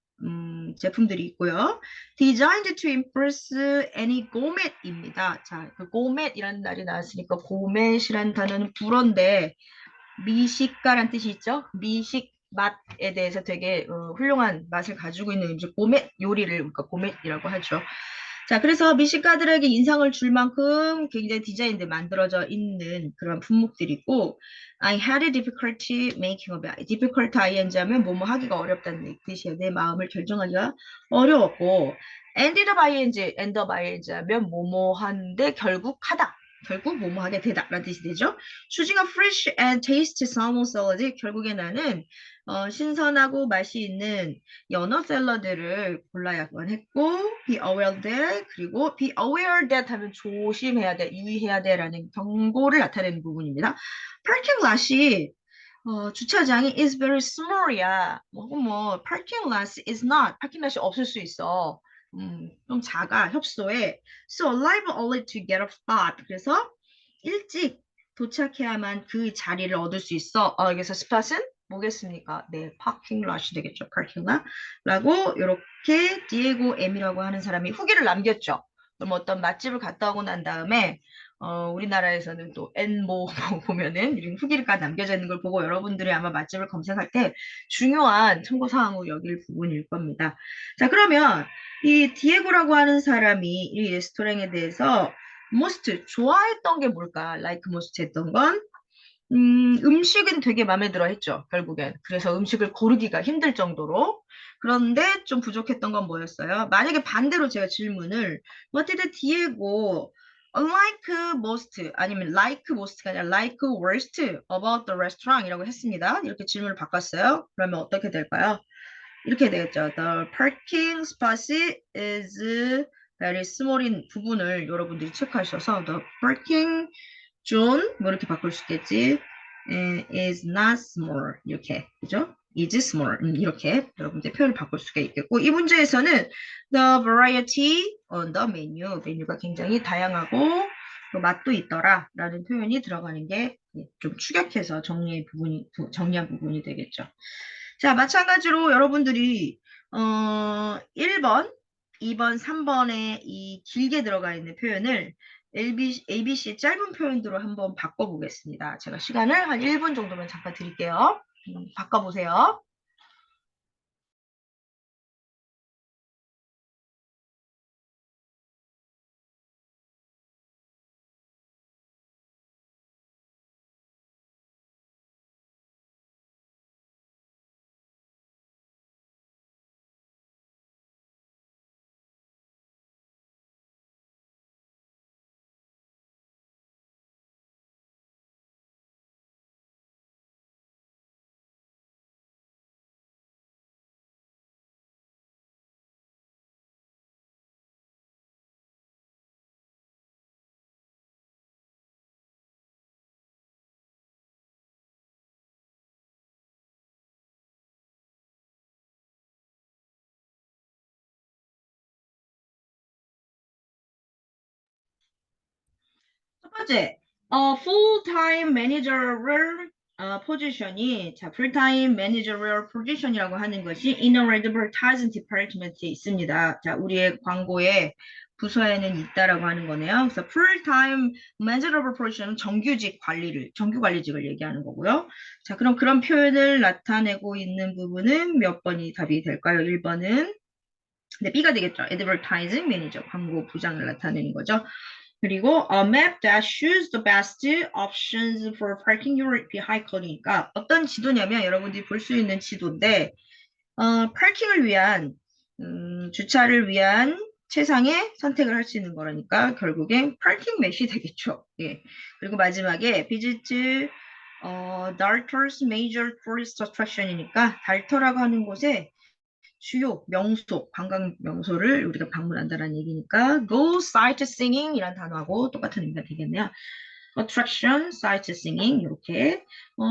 Speaker 1: 제품들이 있고요. Designed to impress any gourmet입니다. 자, 그 gourmet이라는 말이 나왔으니까 gourmet이라는 단어는 불어인데 미식가란 뜻이 있죠. 미식 맛에 대해서 되게 훌륭한 맛을 가지고 있는 음식 고멧 요리를 그러니까 고멧이라고 하죠. 자, 그래서 미식가들에게 인상을 줄 만큼 굉장히 디자인돼 만들어져 있는 그런 품목들이고 I had a difficulty making a bed. difficult ing 하면 뭐뭐 하기가 어렵다는 뜻이에요. 내 마음을 결정하기가 어려웠고 ended up ing, end up ing 하면 뭐뭐 하는데 결국 하다. 결국 뭐뭐 하게 되다 라는 뜻이 되죠. Choosing a fresh and tasty salmon salad. 결국에 나는 신선하고 맛이 있는 연어 샐러드를 골라야만 했고 be aware that 그리고 be aware that 하면 조심해야 돼, 유의해야 돼라는 경고를 나타내는 부분입니다. parking lot이 주차장이 is very small이야. 뭐 parking lot is not. parking lot이 없을 수 있어. 좀 작아, 협소해. So arrive early to get a spot. 그래서 일찍 도착해야만 그 자리를 얻을 수 있어. 여기서 스팟은 뭐겠습니까? 네, parking lot이 되겠죠. parking lot. 라고 이렇게 디에고 M이라고 하는 사람이 후기를 남겼죠. 그럼 어떤 맛집을 갔다 오고 난 다음에 우리나라에서는 또 N모 보면은 이런 후기가 남겨져 있는 걸 보고 여러분들이 아마 맛집을 검색할 때 중요한 참고사항으로 여길 부분일 겁니다. 자, 그러면 이 디에고라고 하는 사람이 이 레스토랑에 대해서 most 좋아했던 게 뭘까? like most 했던 건 음식은 되게 마음에 들어 했죠, 결국엔. 그래서 음식을 고르기가 힘들 정도로. 그런데 좀 부족했던 건 뭐였어요? 만약에 반대로 제가 질문을 What did Diego like most 아니면 like most가 아니라 like worst about the restaurant 이라고 했습니다. 이렇게 질문을 바꿨어요. 그러면 어떻게 될까요? 이렇게 되겠죠. The parking spot is very small인 부분을 여러분들이 체크하셔서 the parking zone 뭐 이렇게 바꿀 수 있겠지. is not small 이렇게 그죠? is small 이렇게 여러분들 표현을 바꿀 수가 있겠고 이 문제에서는 the variety on the menu 메뉴가 굉장히 다양하고 또 맛도 있더라 라는 표현이 들어가는 게 좀 추격해서 정리한 부분이 되겠죠. 자, 마찬가지로 여러분들이 1번, 2번, 3번에 이 길게 들어가 있는 표현을 ABC 짧은 표현으로 한번 바꿔보겠습니다. 제가 시간을 한 1분 정도만 잠깐 드릴게요. 바꿔보세요. 첫 번째, full-time managerial 포지션이 자, full-time managerial position이라고 하는 것이 in a advertising department에 있습니다. 자, 우리의 광고에 부서에는 있다라고 하는 거네요. 그래서 full-time managerial position은 정규 관리직을 얘기하는 거고요. 자, 그럼 그런 표현을 나타내고 있는 부분은 몇 번이 답이 될까요? 1번은 네, B가 되겠죠. advertising manager, 광고 부장을 나타내는 거죠. 그리고 a map that shows the best options for parking your vehicle이니까 어떤 지도냐면 여러분들이 볼 수 있는 지도인데 파킹을 위한 주차를 위한 최상의 선택을 할 수 있는 거라니까 결국엔 파킹 맵이 되겠죠. 예. 그리고 마지막에 visit Darter's major tourist attraction이니까 달터라고 하는 곳에 주요 명소, 관광 명소를 우리가 방문한다는 얘기니까 go sightseeing 이란 단어하고 똑같은 의미가 되겠네요. attraction, sightseeing 이렇게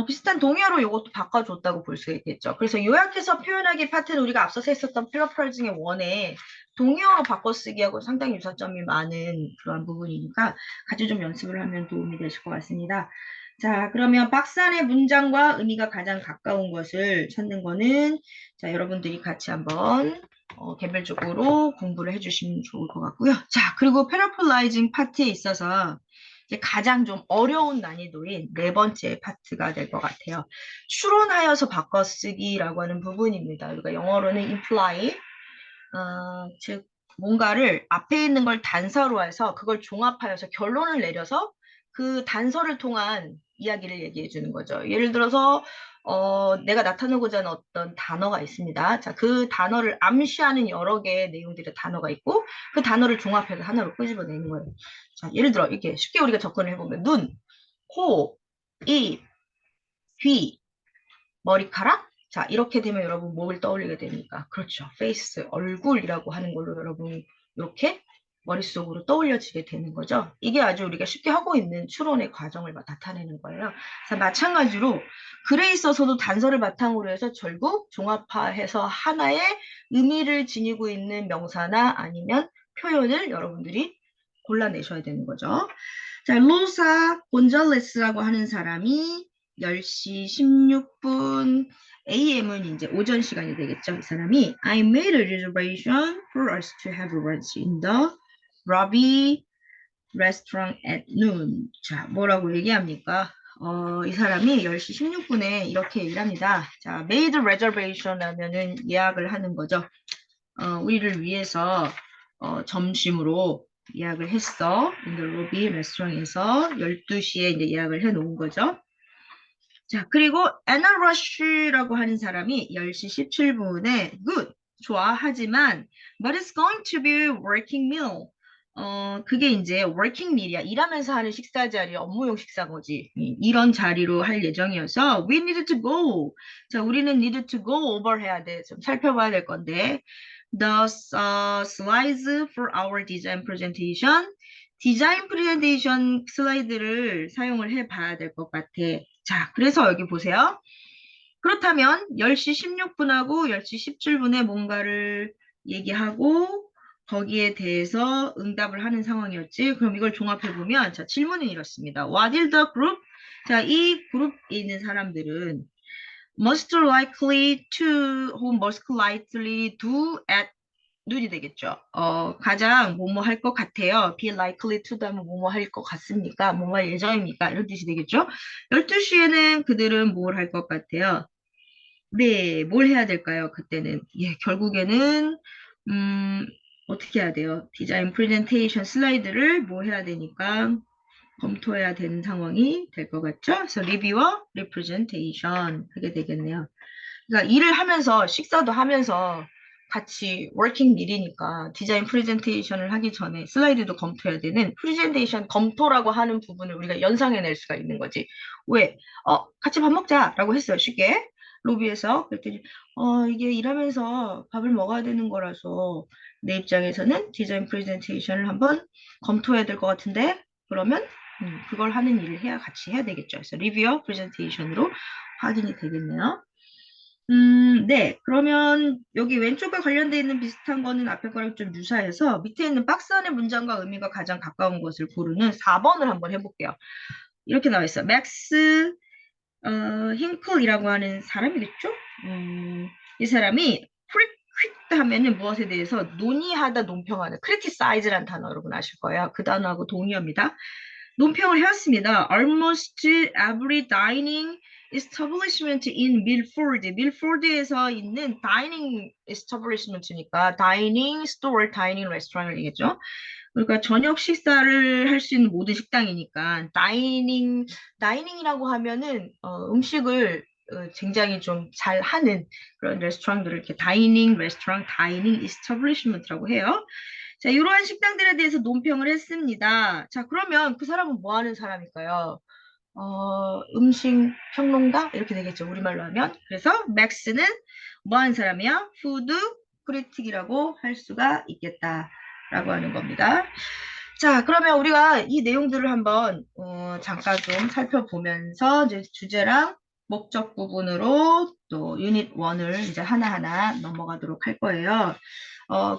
Speaker 1: 비슷한 동의어로 이것도 바꿔줬다고 볼 수 있겠죠. 그래서 요약해서 표현하기 파트는 우리가 앞서서 했었던 필러프라이징의 원에 동의어로 바꿔쓰기하고 상당히 유사점이 많은 그런 부분이니까 같이 좀 연습을 하면 도움이 되실 것 같습니다. 자, 그러면 박스 안의 문장과 의미가 가장 가까운 것을 찾는 거는 자, 여러분들이 같이 한번 개별적으로 공부를 해주시면 좋을 것 같고요. 자, 그리고 패러플라이징 파트에 있어서 이제 가장 좀 어려운 난이도인 네 번째 파트가 될 것 같아요. 추론하여서 바꿔쓰기라고 하는 부분입니다. 그러니까 영어로는 imply, 즉 뭔가를 앞에 있는 걸 단서로 해서 그걸 종합하여서 결론을 내려서 그 단서를 통한 이야기를 얘기해 주는 거죠. 예를 들어서 내가 나타내고자 하는 어떤 단어가 있습니다. 자, 그 단어를 암시하는 여러 개의 내용들의 단어가 있고 그 단어를 종합해서 하나로 끄집어내는 거예요. 자, 예를 들어 이렇게 쉽게 우리가 접근을 해보면 눈, 코, 입, 귀, 머리카락? 자, 이렇게 되면 여러분 뭘 떠올리게 됩니까? 그렇죠. 페이스, 얼굴이라고 하는 걸로 여러분 이렇게 머릿속으로 떠올려지게 되는 거죠. 이게 아주 우리가 쉽게 하고 있는 추론의 과정을 나타내는 거예요. 자, 마찬가지로 글에 있어서도 단서를 바탕으로 해서 결국 종합화해서 하나의 의미를 지니고 있는 명사나 아니면 표현을 여러분들이 골라내셔야 되는 거죠. 자, 로사 곤잘레스라고 하는 사람이 10시 16분 AM은 이제 오전 시간이 되겠죠. 이 사람이 I made a reservation for us to have lunch in the Robbie restaurant at noon. 자, 뭐라고 얘기합니까? 이 사람이 10시 16분에 이렇게 얘기를 합니다. 자, made reservation 하면은 예약을 하는 거죠. 우리를 위해서 점심으로 예약을 했어. in the Robbie restaurant에서 12시에 이제 예약을 해 놓은 거죠. 자, 그리고 Anna Rush라고 하는 사람이 10시 17분에 good, 좋아, 하지만 but it's going to be working meal. 그게 이제 working meal이야. 일하면서 하는 식사 자리, 업무용 식사인 거지. 이런 자리로 할 예정이어서 we need to go. 자, 우리는 need to go over 해야 돼. 좀 살펴봐야 될 건데 the slides for our design presentation. 디자인 프레젠테이션 슬라이드를 사용을 해봐야 될 것 같아. 자, 그래서 여기 보세요. 그렇다면 10시 16분하고 10시 17분에 뭔가를 얘기하고 거기에 대해서 응답을 하는 상황이었지. 그럼 이걸 종합해보면 자, 질문은 이렇습니다. What is the group? 자, 이 그룹에 있는 사람들은 most likely to 혹은 most likely do at 눈이 되겠죠. 가장 뭐뭐 할 것 같아요. be likely to 하면 뭐뭐 할 것 같습니까? 뭐뭐 할 예정입니까? 이런 뜻이 되겠죠. 12시에는 그들은 뭘 할 것 같아요? 네, 뭘 해야 될까요? 그때는. 예, 결국에는, 어떻게 해야 돼요? 디자인 프레젠테이션 슬라이드를 뭐 해야 되니까 검토해야 되는 상황이 될 것 같죠? 그래서 리뷰와 리프레젠테이션 하게 되겠네요. 그러니까 일을 하면서 식사도 하면서 같이 워킹 밀이니까 디자인 프레젠테이션을 하기 전에 슬라이드도 검토해야 되는 프레젠테이션 검토라고 하는 부분을 우리가 연상해낼 수가 있는 거지. 왜? 같이 밥 먹자라고 했어요. 쉽게. 로비에서. 그랬더니 이게 일하면서 밥을 먹어야 되는 거라서 내 입장에서는 디자인 프레젠테이션을 한번 검토해야 될 것 같은데 그러면 그걸 하는 일을 같이 해야 되겠죠. 그래서 리뷰어 프레젠테이션으로 확인이 되겠네요. 네. 그러면 여기 왼쪽과 관련되어 있는 비슷한 거는 앞에 거랑 좀 유사해서 밑에 있는 박스 안의 문장과 의미가 가장 가까운 것을 고르는 4번을 한번 해볼게요. 이렇게 나와 있어. 맥스 힝클이라고 하는 사람이겠죠? 이 사람이 크리틱 하면은 무엇에 대해서 논의하다, 논평하는 criticize라는 단어 여러분 아실 거예요. 그 단어하고 동의어입니다. 논평을 해왔습니다. Almost every dining establishment in Milford. 밀포드에서 있는 dining establishment니까 dining store, dining restaurant을 얘기했죠. 그러니까 저녁 식사를 할 수 있는 모든 식당이니까 다이닝이라고 하면은 음식을 굉장히 좀 잘 하는 그런 레스토랑들을 이렇게 다이닝 레스토랑, 다이닝 이스터블리시먼트라고 해요. 자, 이러한 식당들에 대해서 논평을 했습니다. 자, 그러면 그 사람은 뭐 하는 사람일까요? 음식 평론가? 이렇게 되겠죠. 우리말로 하면. 그래서 맥스는 뭐 하는 사람이야? 푸드 크리틱이라고 할 수가 있겠다라고 하는 겁니다. 자, 그러면 우리가 이 내용들을 한번 잠깐 좀 살펴보면서 이제 주제랑 목적 부분으로 또 유닛 1을 이제 하나하나 넘어가도록 할 거예요.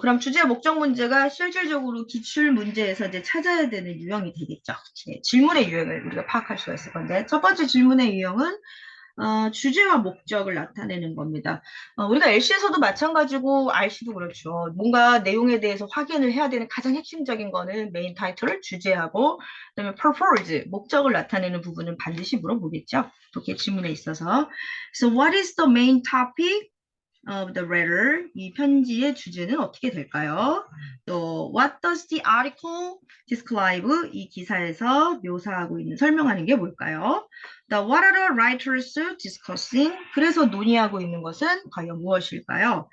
Speaker 1: 그럼 주제 목적 문제가 실질적으로 기출 문제에서 이제 찾아야 되는 유형이 되겠죠. 질문의 유형을 우리가 파악할 수가 있을 건데, 첫 번째 질문의 유형은 주제와 목적을 나타내는 겁니다. 우리가 LC에서도 마찬가지고 RC도 그렇죠. 뭔가 내용에 대해서 확인을 해야 되는 가장 핵심적인 거는 메인 타이틀을 주제하고 그다음에 purpose, 목적을 나타내는 부분은 반드시 물어보겠죠. 독해 지문에 있어서. So what is the main topic? of the letter, 이 편지의 주제는 어떻게 될까요? 또 what does the article describe, 이 기사에서 묘사하고 있는 설명하는 게 뭘까요? The what are the writers discussing? 그래서 논의하고 있는 것은 과연 무엇일까요?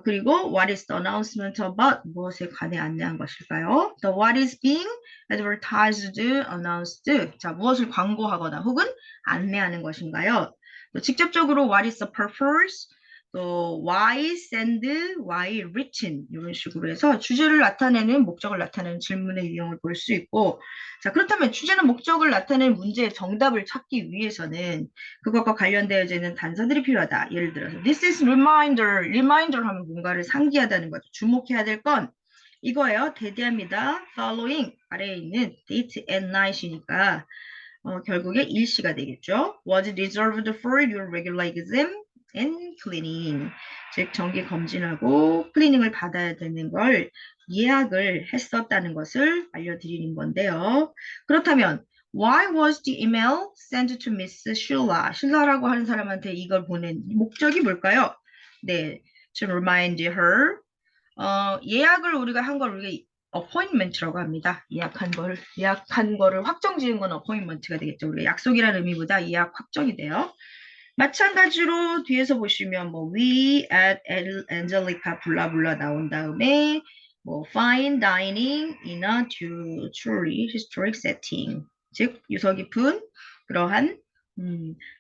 Speaker 1: 그리고 what is the announcement about? 무엇에 관해 안내한 것일까요? The what is being advertised, announced. 자, 무엇을 광고하거나 혹은 안내하는 것인가요? 또 직접적으로 what is the purpose? 또 why send, why written 이런 식으로 해서 주제를 나타내는 목적을 나타내는 질문의 유형을 볼 수 있고, 자 그렇다면 주제는 목적을 나타내는 문제의 정답을 찾기 위해서는 그것과 관련되어져 있는 단서들이 필요하다. 예를 들어서 this is reminder, reminder 하면 뭔가를 상기하다는 거죠. 주목해야 될 건 이거예요. 대대합니다. following 아래에 있는 date and night이니까 결국에 일시가 되겠죠. was reserved for your regular exam and cleaning. 즉 정기 검진하고 클리닝을 받아야 되는 걸 예약을 했었다는 것을 알려드리는 건데요. 그렇다면 why was the email sent to Miss Sheila? 실라라고 하는 사람한테 이걸 보낸 목적이 뭘까요? 네, to remind her. 예약을 우리가 한 걸 우리가 appointment라고 합니다. 예약한 거를 확정 지은 건 appointment가 되겠죠. 우리가 약속이라는 의미보다 예약 확정이 돼요. 마찬가지로 뒤에서 보시면 뭐 we at Angelica 블라블라 나온 다음에 뭐 fine dining in a truly historic setting. 즉 유서 깊은 그러한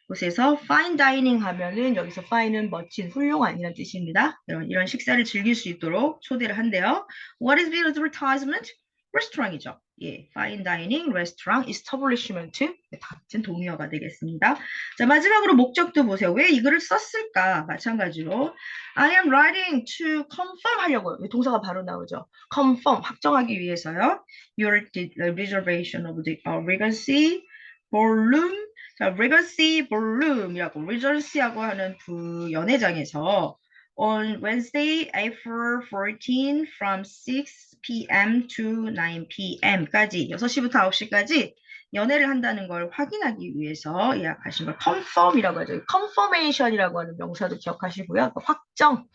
Speaker 1: 곳에서 fine dining 하면은 여기서 fine은 멋진, 훌륭한이라는 뜻입니다. 이런 식사를 즐길 수 있도록 초대를 한대요. What is the advertisement? 레스토랑이죠. 예, fine dining, restaurant, establishment 같은 동의어가 되겠습니다. 자, 마지막으로 목적도 보세요. 왜 이 글을 썼을까? 마찬가지로 I am writing to confirm 하려고요. 동사가 바로 나오죠. confirm, 확정하기 위해서요. Your reservation of the Regency Ballroom. 자, Regency Ballroom이라고 Regency하고 하는 그 연회장에서 on Wednesday, April 14 from 6 p.m. to 9 p.m.까지 6시부터 9시까지 연애를 한다는 걸 확인하기 위해서 예약하신 걸 confirm이라고 하죠. confirmation이라고 하는 명사도 기억하시고요. 확정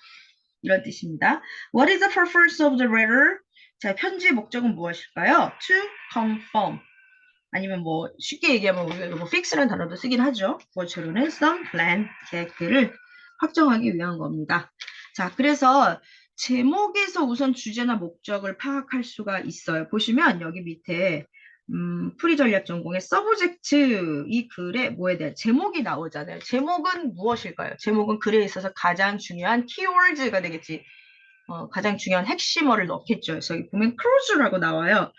Speaker 1: 이런 뜻입니다. What is the purpose of the letter? 자, 편지의 목적은 무엇일까요? To confirm. 아니면 뭐 쉽게 얘기하면 우리가 뭐 fix라는 단어도 쓰긴 하죠. 그것처럼는 some plan, 계획들을 확정하기 위한 겁니다. 자, 그래서 제목에서 우선 주제나 목적을 파악할 수가 있어요. 보시면 여기 밑에 풀이 전략 전공의 서브젝트 이 글에 뭐에 대한 제목이 나오잖아요. 제목은 무엇일까요? 제목은 글에 있어서 가장 중요한 키워드가 되겠지. 가장 중요한 핵심어를 넣겠죠. 그래서 여기 보면 크루즈라고 나와요.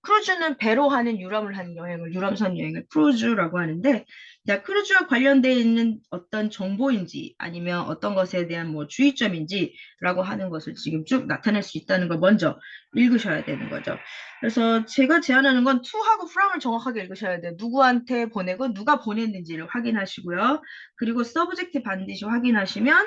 Speaker 1: 크루즈는 배로 하는 유람을 하는 여행을 유람선 여행을 크루즈라고 하는데, 자, 크루즈와 관련되어 있는 어떤 정보인지 아니면 어떤 것에 대한 뭐 주의점인지라고 하는 것을 지금 쭉 나타낼 수 있다는 걸 먼저 읽으셔야 되는 거죠. 그래서 제가 제안하는 건 to하고 from을 정확하게 읽으셔야 돼요. 누구한테 보내고 누가 보냈는지를 확인하시고요. 그리고 서브젝트 반드시 확인하시면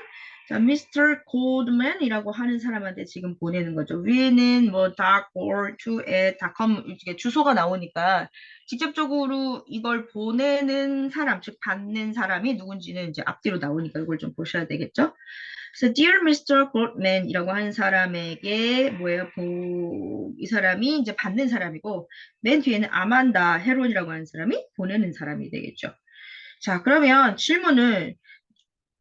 Speaker 1: 자, Mr. Goldman이라고 하는 사람한테 지금 보내는 거죠. 위에는 뭐 dark or2@.com 이렇게 주소가 나오니까 직접적으로 이걸 보내는 사람, 즉 받는 사람이 누군지는 이제 앞뒤로 나오니까 이걸 좀 보셔야 되겠죠. 그래서 Dear Mr. Goldman이라고 하는 사람에게 뭐예요? 이 사람이 이제 받는 사람이고 맨 뒤에는 아만다 헤론이라고 하는 사람이 보내는 사람이 되겠죠. 자, 그러면 질문을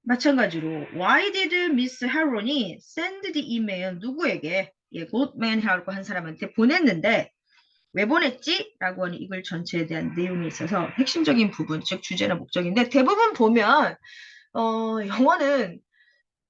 Speaker 1: 마찬가지로 Why did Miss Harron이 send the email 누구에게 Goldman이라고 한 사람한테 보냈는데 왜 보냈지? 라고 하는 이 글 전체에 대한 내용이 있어서 핵심적인 부분, 즉 주제나 목적인데 대부분 보면 영어는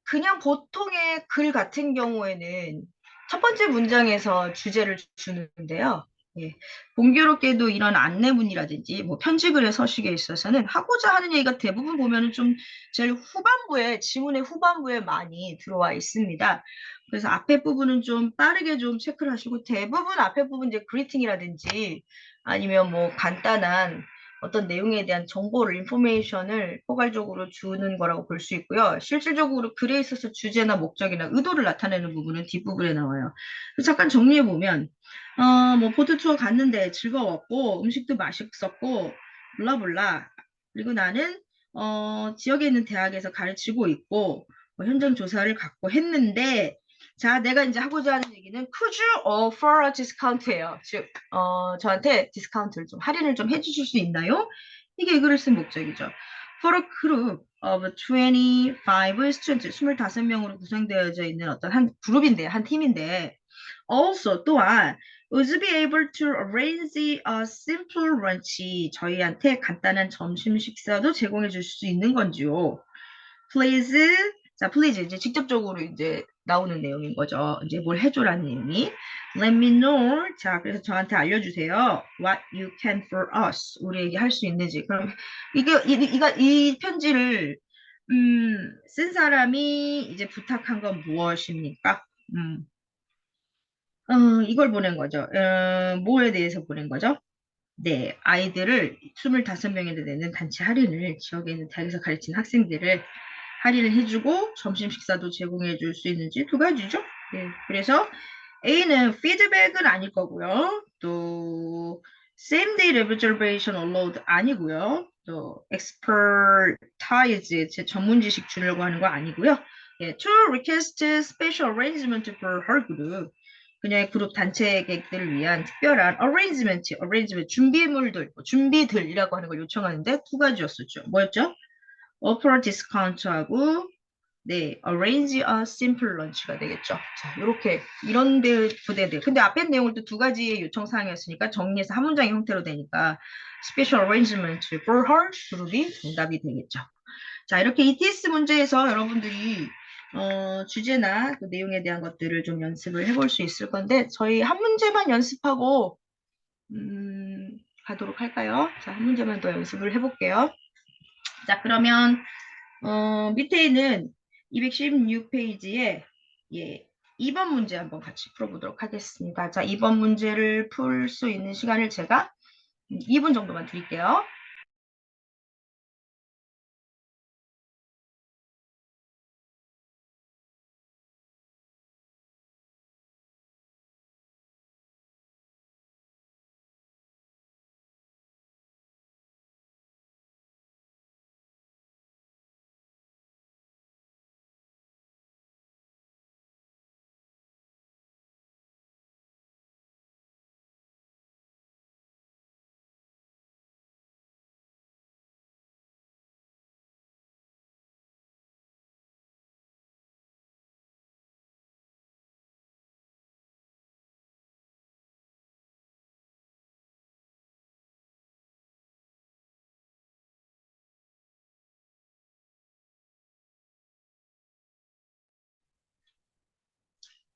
Speaker 1: 그냥 보통의 글 같은 경우에는 첫 번째 문장에서 주제를 주는데요. 예, 공교롭게도 이런 안내문이라든지 뭐 편집글의 서식에 있어서는 하고자 하는 얘기가 대부분 보면은 좀 제일 후반부에 지문의 후반부에 많이 들어와 있습니다. 그래서 앞에 부분은 좀 빠르게 좀 체크를 하시고 대부분 앞에 부분 이제 그리팅이라든지 아니면 뭐 간단한 어떤 내용에 대한 정보를, 인포메이션을 포괄적으로 주는 거라고 볼 수 있고요. 실질적으로 글에 있어서 주제나 목적이나 의도를 나타내는 부분은 뒷부분에 나와요. 잠깐 정리해보면 뭐 보트 투어 갔는데 즐거웠고 음식도 맛있었고 블라블라 그리고 나는 지역에 있는 대학에서 가르치고 있고 현장 조사를 갖고 했는데, 자, 내가 이제 하고자 하는 얘기는 could you offer a discount예요. 즉, 저한테 디스카운트를 좀 할인을 좀 해주실 수 있나요? 이게 이 글을 쓴 목적이죠. For a group of 25 students, 25명으로 구성되어져 있는 어떤 한 그룹인데, 한 팀인데, also 또한 would be able to arrange a simple lunch, 저희한테 간단한 점심 식사도 제공해 줄 수 있는 건지요. Please, 자, please 이제 직접적으로 이제 나오는 내용인 거죠. 이제 뭘 해줘라는 내용이. Let me know. 자, 그래서 저한테 알려주세요. What you can for us. 우리에게 할 수 있는지. 그럼 이 편지를 쓴 사람이 이제 부탁한 건 무엇입니까? 이걸 보낸 거죠. 뭐에 대해서 보낸 거죠? 네, 아이들을 25명에 되는 단체 할인을 지역에 있는 대학에서 가르치는 학생들을 할인을 해주고 점심 식사도 제공해 줄 수 있는지 두 가지죠. 네, 그래서 A는 피드백은 아닐 거고요. 또 same day reservation allowed 아니고요. 또 expertise 제 전문 지식 주려고 하는 거 아니고요. 예, to request special arrangement for her group. 그녀의 그룹 단체객들을 위한 특별한 arrangement 준비물들, 준비들이라고 하는 걸 요청하는데 두 가지였었죠. 뭐였죠? offer discount하고 네, arrange a simple lunch가 되겠죠. 자, 이렇게 이런 데 부대들. 근데 앞에 내용을 또 두 가지의 요청 사항이었으니까 정리해서 한 문장의 형태로 되니까 special arrangement for her 그룹이 정답이 되겠죠. 자, 이렇게 ETS 문제에서 여러분들이 주제나 그 내용에 대한 것들을 좀 연습을 해볼 수 있을 건데 저희 한 문제만 연습하고 가도록 할까요? 자, 한 문제만 더 연습을 해볼게요. 자, 그러면 밑에 있는 216페이지에 예, 2번 문제 한번 같이 풀어보도록 하겠습니다. 자, 2번 문제를 풀 수 있는 시간을 제가 2분 정도만 드릴게요.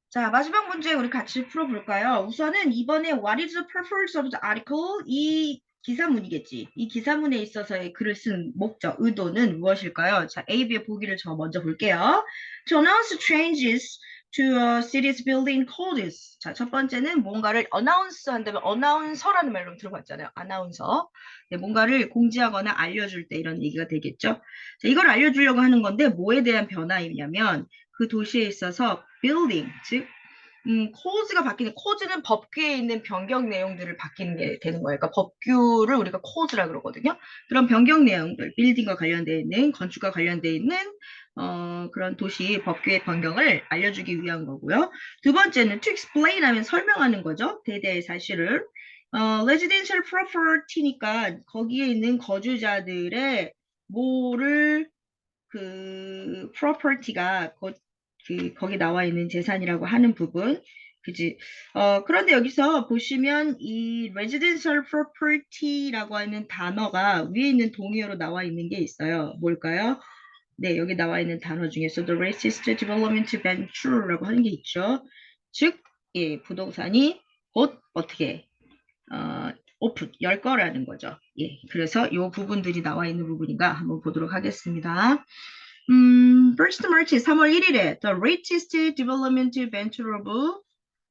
Speaker 1: 자, 마지막 문제 우리 같이 풀어볼까요? 우선은 이번에 What is the purpose of the article? 이 기사문이겠지. 이 기사문에 있어서의 글을 쓴 목적, 의도는 무엇일까요? 자, A, B의 보기를 저 먼저 볼게요. To announce changes to a city's building codes. 자, 첫 번째는 뭔가를 announce 한다면 announcer라는 말로 들어봤잖아요. 아나운서. 네, 뭔가를 공지하거나 알려줄 때 이런 얘기가 되겠죠. 자, 이걸 알려주려고 하는 건데 뭐에 대한 변화이냐면 그 도시에 있어서 building, 즉 코즈가 바뀌는, 코즈는 법규에 있는 변경 내용들을 바뀌는 게 되는 거예요. 그러니까 법규를 우리가 코즈라 그러거든요. 그런 변경 내용들, 빌딩과 관련되어 있는, 건축과 관련되어 있는 그런 도시 법규의 변경을 알려주기 위한 거고요. 두 번째는 to explain 하면 설명하는 거죠. 대대의 사실을. residential property니까 거기에 있는 거주자들의 뭐를 그 property가 거기 나와 있는 재산이라고 하는 부분, 그지? 그런데 여기서 보시면 이 residential property라고 하는 단어가 위에 있는 동의어로 나와 있는 게 있어요. 뭘까요? 네, 여기 나와 있는 단어 중에서 the racist development venture라고 하는 게 있죠. 즉, 예, 부동산이 곧 어떻게 오픈, 열 거라는 거죠. 예, 그래서 이 부분들이 나와 있는 부분인가 한번 보도록 하겠습니다. First March 3월 1일에 The Latest Development Venture of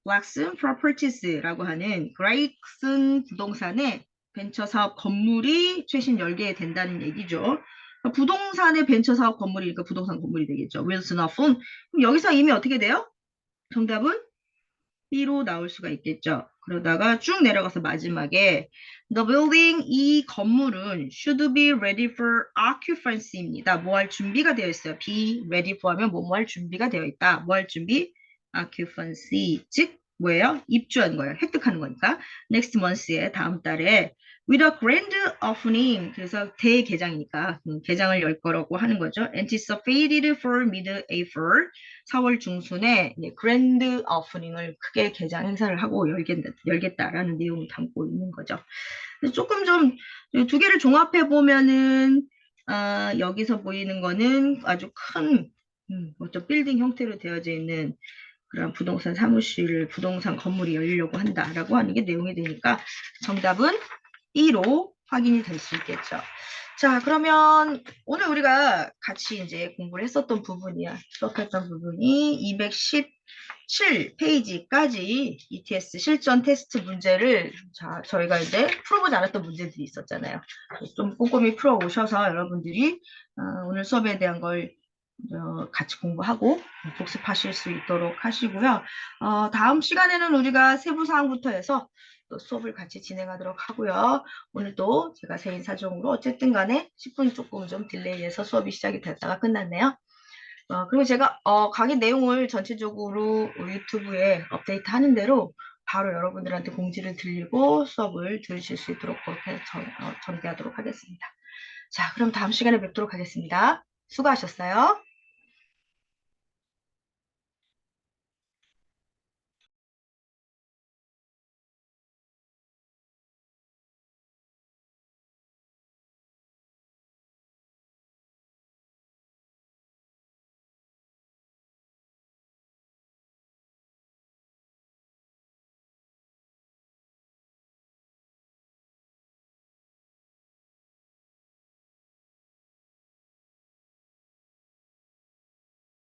Speaker 1: Blackson Properties라고 하는 그레이슨 부동산의 벤처 사업 건물이 최신 열게 된다는 얘기죠. 그러니까 부동산의 벤처 사업 건물이니까 부동산 건물이 되겠죠. 윌슨 어폰. 그럼 여기서 이미 어떻게 돼요? 정답은 B로 나올 수가 있겠죠. 그러다가 쭉 내려가서 마지막에 The building, 이 건물은 should be ready for occupancy입니다. 뭐 할 준비가 되어 있어요. be ready for 하면 뭐 할 준비가 되어 있다. 뭐 할 준비? occupancy. 즉 뭐예요? 입주하는 거예요. 획득하는 거니까. next month에 다음 달에 with a grand opening. 그래서 대개장이니까 개장을 열 거라고 하는 거죠. anticipated for mid-April. 4월 중순에 grand opening을 크게 개장 행사를 하고 열겠다라는 내용을 담고 있는 거죠. 조금 좀 두 개를 종합해 보면은 여기서 보이는 거는 아주 큰 어떤 빌딩 형태로 되어져 있는 그런 부동산 사무실, 부동산 건물이 열리려고 한다라고 하는 게 내용이 되니까 정답은 2로 확인이 될 수 있겠죠. 자, 그러면 오늘 우리가 같이 이제 공부를 했었던 부분이야. 수업했던 부분이 217페이지까지 ETS 실전 테스트 문제를 저희가 이제 풀어보지 않았던 문제들이 있었잖아요. 좀 꼼꼼히 풀어 오셔서 여러분들이 오늘 수업에 대한 걸 같이 공부하고 복습하실 수 있도록 하시고요. 다음 시간에는 우리가 세부 사항부터 해서 또 수업을 같이 진행하도록 하고요. 오늘도 제가 세인 사정으로 어쨌든 간에 10분 조금 좀 딜레이해서 수업이 시작이 됐다가 끝났네요. 그리고 제가 강의 내용을 전체적으로 유튜브에 업데이트 하는 대로 바로 여러분들한테 공지를 드리고 수업을 들으실 수 있도록 그렇게 전개하도록 하겠습니다. 자, 그럼 다음 시간에 뵙도록 하겠습니다. 수고하셨어요.